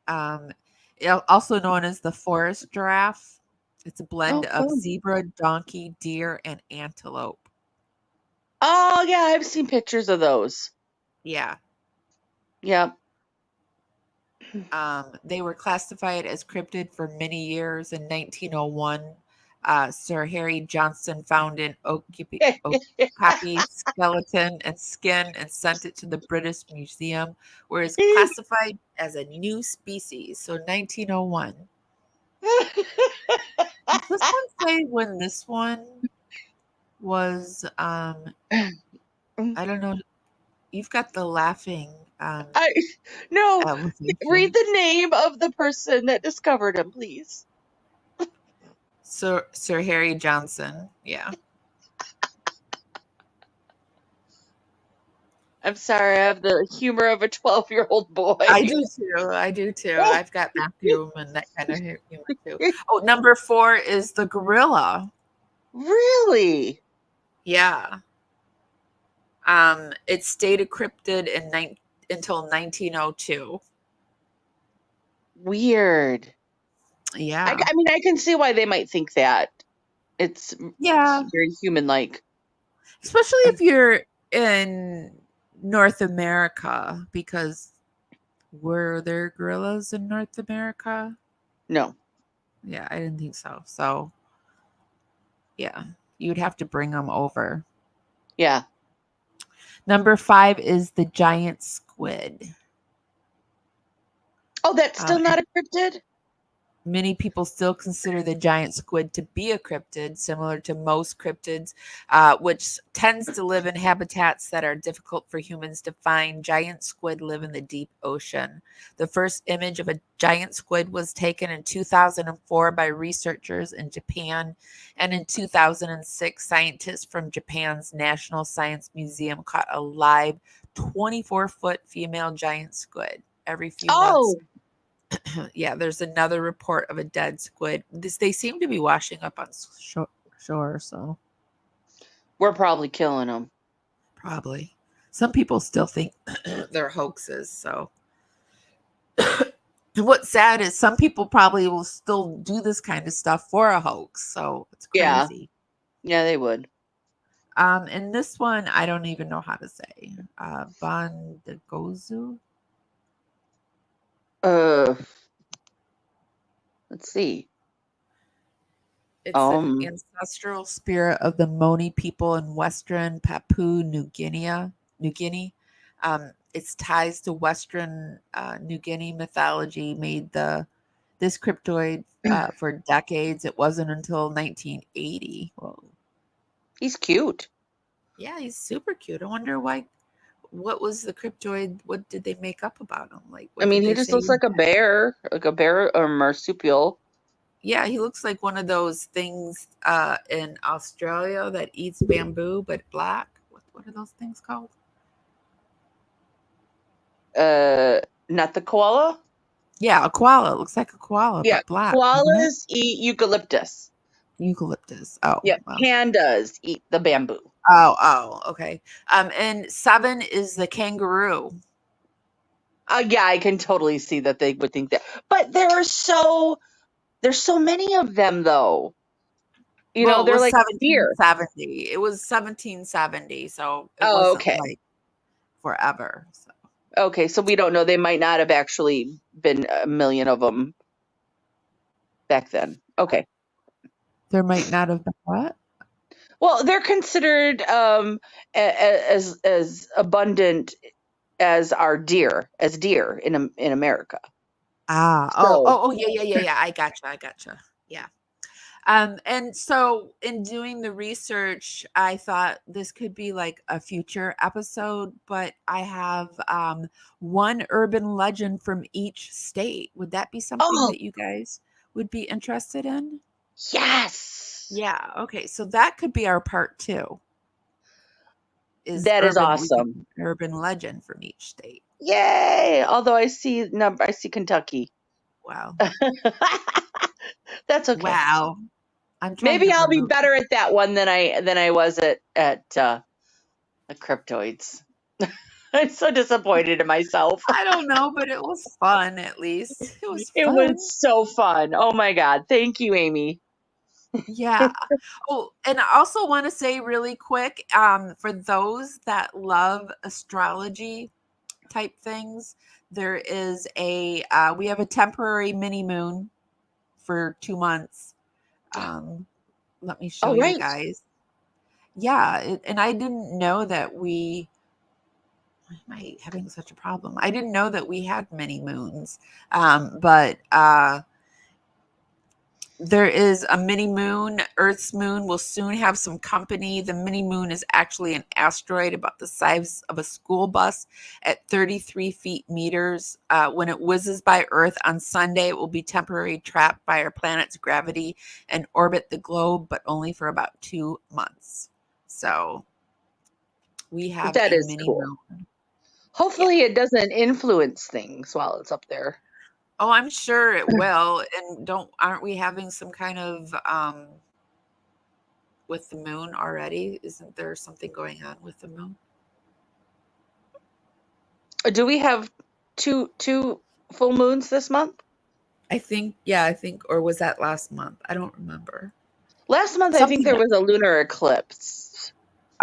also known as the forest giraffe. It's a blend Oh, of cool. zebra, donkey, deer, and antelope. Oh, yeah, I've seen pictures of those. Yeah. Yep. They were classified as cryptid for many years. In 1901, Sir Harry Johnston found an okapi skeleton and skin and sent it to the British Museum, where it's classified as a new species. So 1901. Does this one say when this one was? I don't know. You've got the laughing. No, read Illustration. the name of the person that discovered him, please. Sir Harry Johnson. Yeah. I'm sorry, I have the humor of a 12-year-old boy. I do too. I do too. I've got Matthew and that kind of humor too. Oh, number 4 is the gorilla. Really? Yeah. It stayed a cryptid until 1902. Weird. Yeah. I mean, I can see why they might think that. It's very human-like. Especially if you're in North America, because were there gorillas in North America? No. Yeah, I didn't think so. So, yeah, you'd have to bring them over. Yeah. Number 5 is the giant squid. Oh, that's still not a cryptid? Many people still consider the giant squid to be a cryptid, similar to most cryptids, which tends to live in habitats that are difficult for humans to find. Giant squid live in the deep ocean. The first image of a giant squid was taken in 2004 by researchers in Japan, and in 2006, scientists from Japan's National Science Museum caught a live 24-foot female giant squid every few months. Yeah, there's another report of a dead squid. They seem to be washing up on shore, so we're probably killing them. Probably. Some people still think they're hoaxes, so what's sad is some people probably will still do this kind of stuff for a hoax, so it's crazy. Yeah, they would. And this one I don't even know how to say. Bondagozu. Let's see. It's an ancestral spirit of the Moni people in Western Papua New Guinea. Its ties to Western New Guinea mythology made this cryptoid for decades. It wasn't until 1980. Whoa. He's cute. Yeah, he's super cute. I wonder why. What was the cryptoid? What did they make up about him? Like, I mean, he just looks like a bear or marsupial. Yeah, he looks like one of those things in Australia that eats bamboo but black. What are those things called? Not the koala? Yeah, a koala. It looks like a koala, but black. Koalas eat eucalyptus. Eucalyptus. Oh. Yeah, well. Pandas eat the bamboo. Oh, okay. And 7 is the kangaroo. Yeah, I can totally see that they would think that. But there's so many of them, though. You know, they're like 1770. It was 1770, so it wasn't like forever. So. Okay, so we don't know. They might not have actually been a million of them back then. Okay. There might not have been what? Well, they're considered as abundant as deer in America. Yeah. I gotcha. Yeah. And so in doing the research, I thought this could be like a future episode, but I have one urban legend from each state. Would that be something Oh, that you guys would be interested in? yes. Yeah. Okay. So that could be our part 2. Is That is urban we could awesome. do an urban legend from each state. Yay. Although I see Kentucky. Wow. That's okay. Wow. I'm trying Maybe to I'll be remove. better at that one than I was at the Cryptoids. I'm so disappointed in myself. I don't know, but it was fun at least. It was It fun. was so fun. Oh my God. Thank you, Amy. Yeah. Oh, and I also want to say really quick, for those that love astrology type things, there is we have a temporary mini moon for 2 months. Let me show Oh, you right. guys. Yeah, and I didn't know that why am I having such a problem? I didn't know that we had many moons. But there is a mini moon. Earth's moon will soon have some company. The mini moon is actually an asteroid about the size of a school bus at 33 feet meters. When it whizzes by Earth on Sunday, it will be temporarily trapped by our planet's gravity and orbit the globe, but only for about 2 months. So we have That a is mini cool. moon. Hopefully it doesn't influence things while it's up there. Oh, I'm sure it will. And aren't we having some kind of with the moon already? Isn't there something going on with the moon? Do we have two full moons this month? I think, or was that last month? I don't remember. Last month, I think there was a lunar eclipse.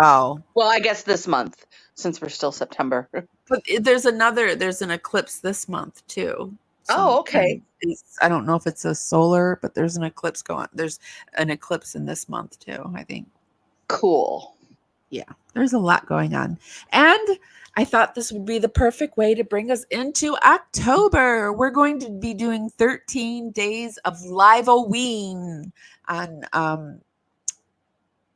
Oh. Well, I guess this month, since we're still September. But there's an eclipse this month too. Oh, okay. I don't know if it's a solar, but there's an eclipse going. There's an eclipse in this month too, I think. Cool. Yeah, there's a lot going on. And I thought this would be the perfect way to bring us into October. We're going to be doing 13 days of Live-O-Ween on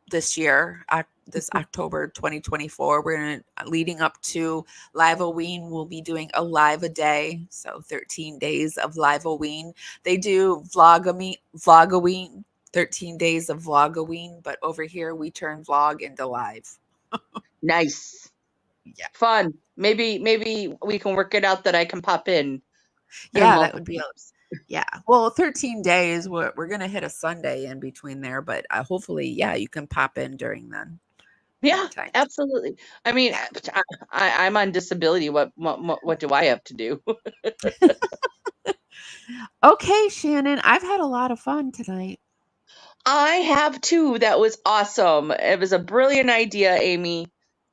this year, this October 2024. We're going to, leading up to Live-O-Ween, we'll be doing a live a day. So 13 days of Live-O-Ween. They do Vlog-O-Ween, 13 days of Vlog-O-Ween, but over here we turn vlog into live. Nice. Yeah. Fun. Maybe we can work it out that I can pop in. Yeah, that would be yeah. Well, 13 days, we're going to hit a Sunday in between there, but hopefully, yeah, you can pop in during then. Yeah, absolutely. I mean, I'm on disability. What do I have to do? Okay, Shannon, I've had a lot of fun tonight. I have too. That was awesome. It was a brilliant idea, Amy.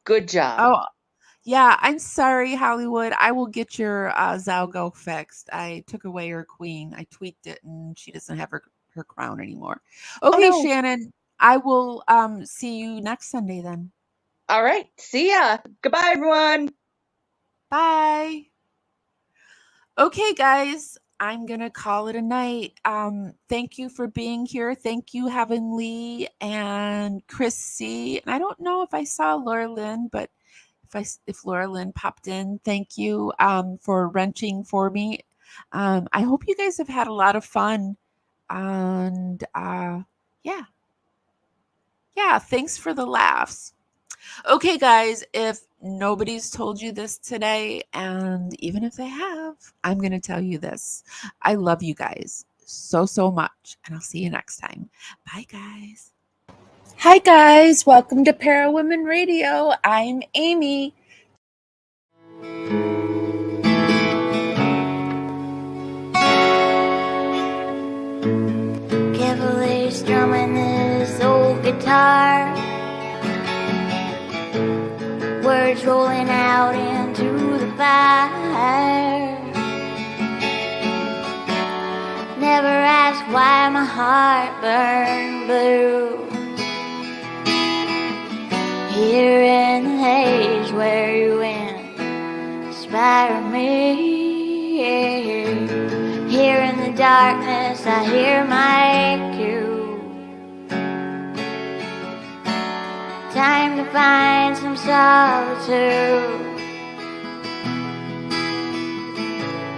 Good job. Oh, yeah. I'm sorry, Hollywood. I will get your Zalgo fixed. I took away her queen. I tweaked it, and she doesn't have her crown anymore. Okay, no. Shannon. I will see you next Sunday then. All right. See ya. Goodbye, everyone. Bye. Okay, guys. I'm going to call it a night. Thank you for being here. Thank you, Heavenly and Chris C. And I don't know if I saw Laura Lynn, but if Laura Lynn popped in, thank you for wrenching for me. I hope you guys have had a lot of fun. And yeah, thanks for the laughs. Okay, guys, if nobody's told you this today, and even if they have, I'm going to tell you this. I love you guys so much, and I'll see you next time. Bye, guys. Hi, guys. Welcome to Parawomenradio. I'm Amy. Carefully strumming this old guitar, words rolling out into the fire. Never ask why my heart burned blue. Here in the haze where you inspire me. Here in the darkness I hear my cue. time to find some solitude.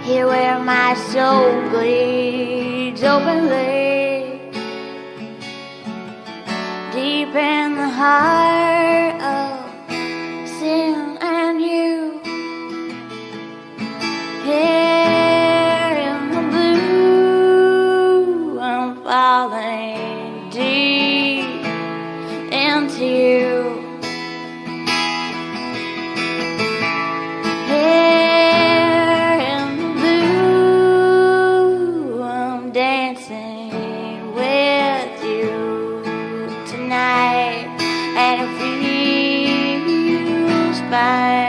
Here where my soul bleeds openly, deep in the heart of sin and you. Here in the blue, I'm falling deep into you. Here in the blue, I'm dancing with you tonight, and it feels fine.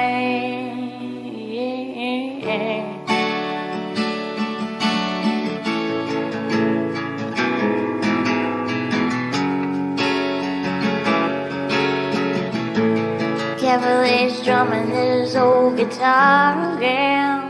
Carefully strumming this old guitar again.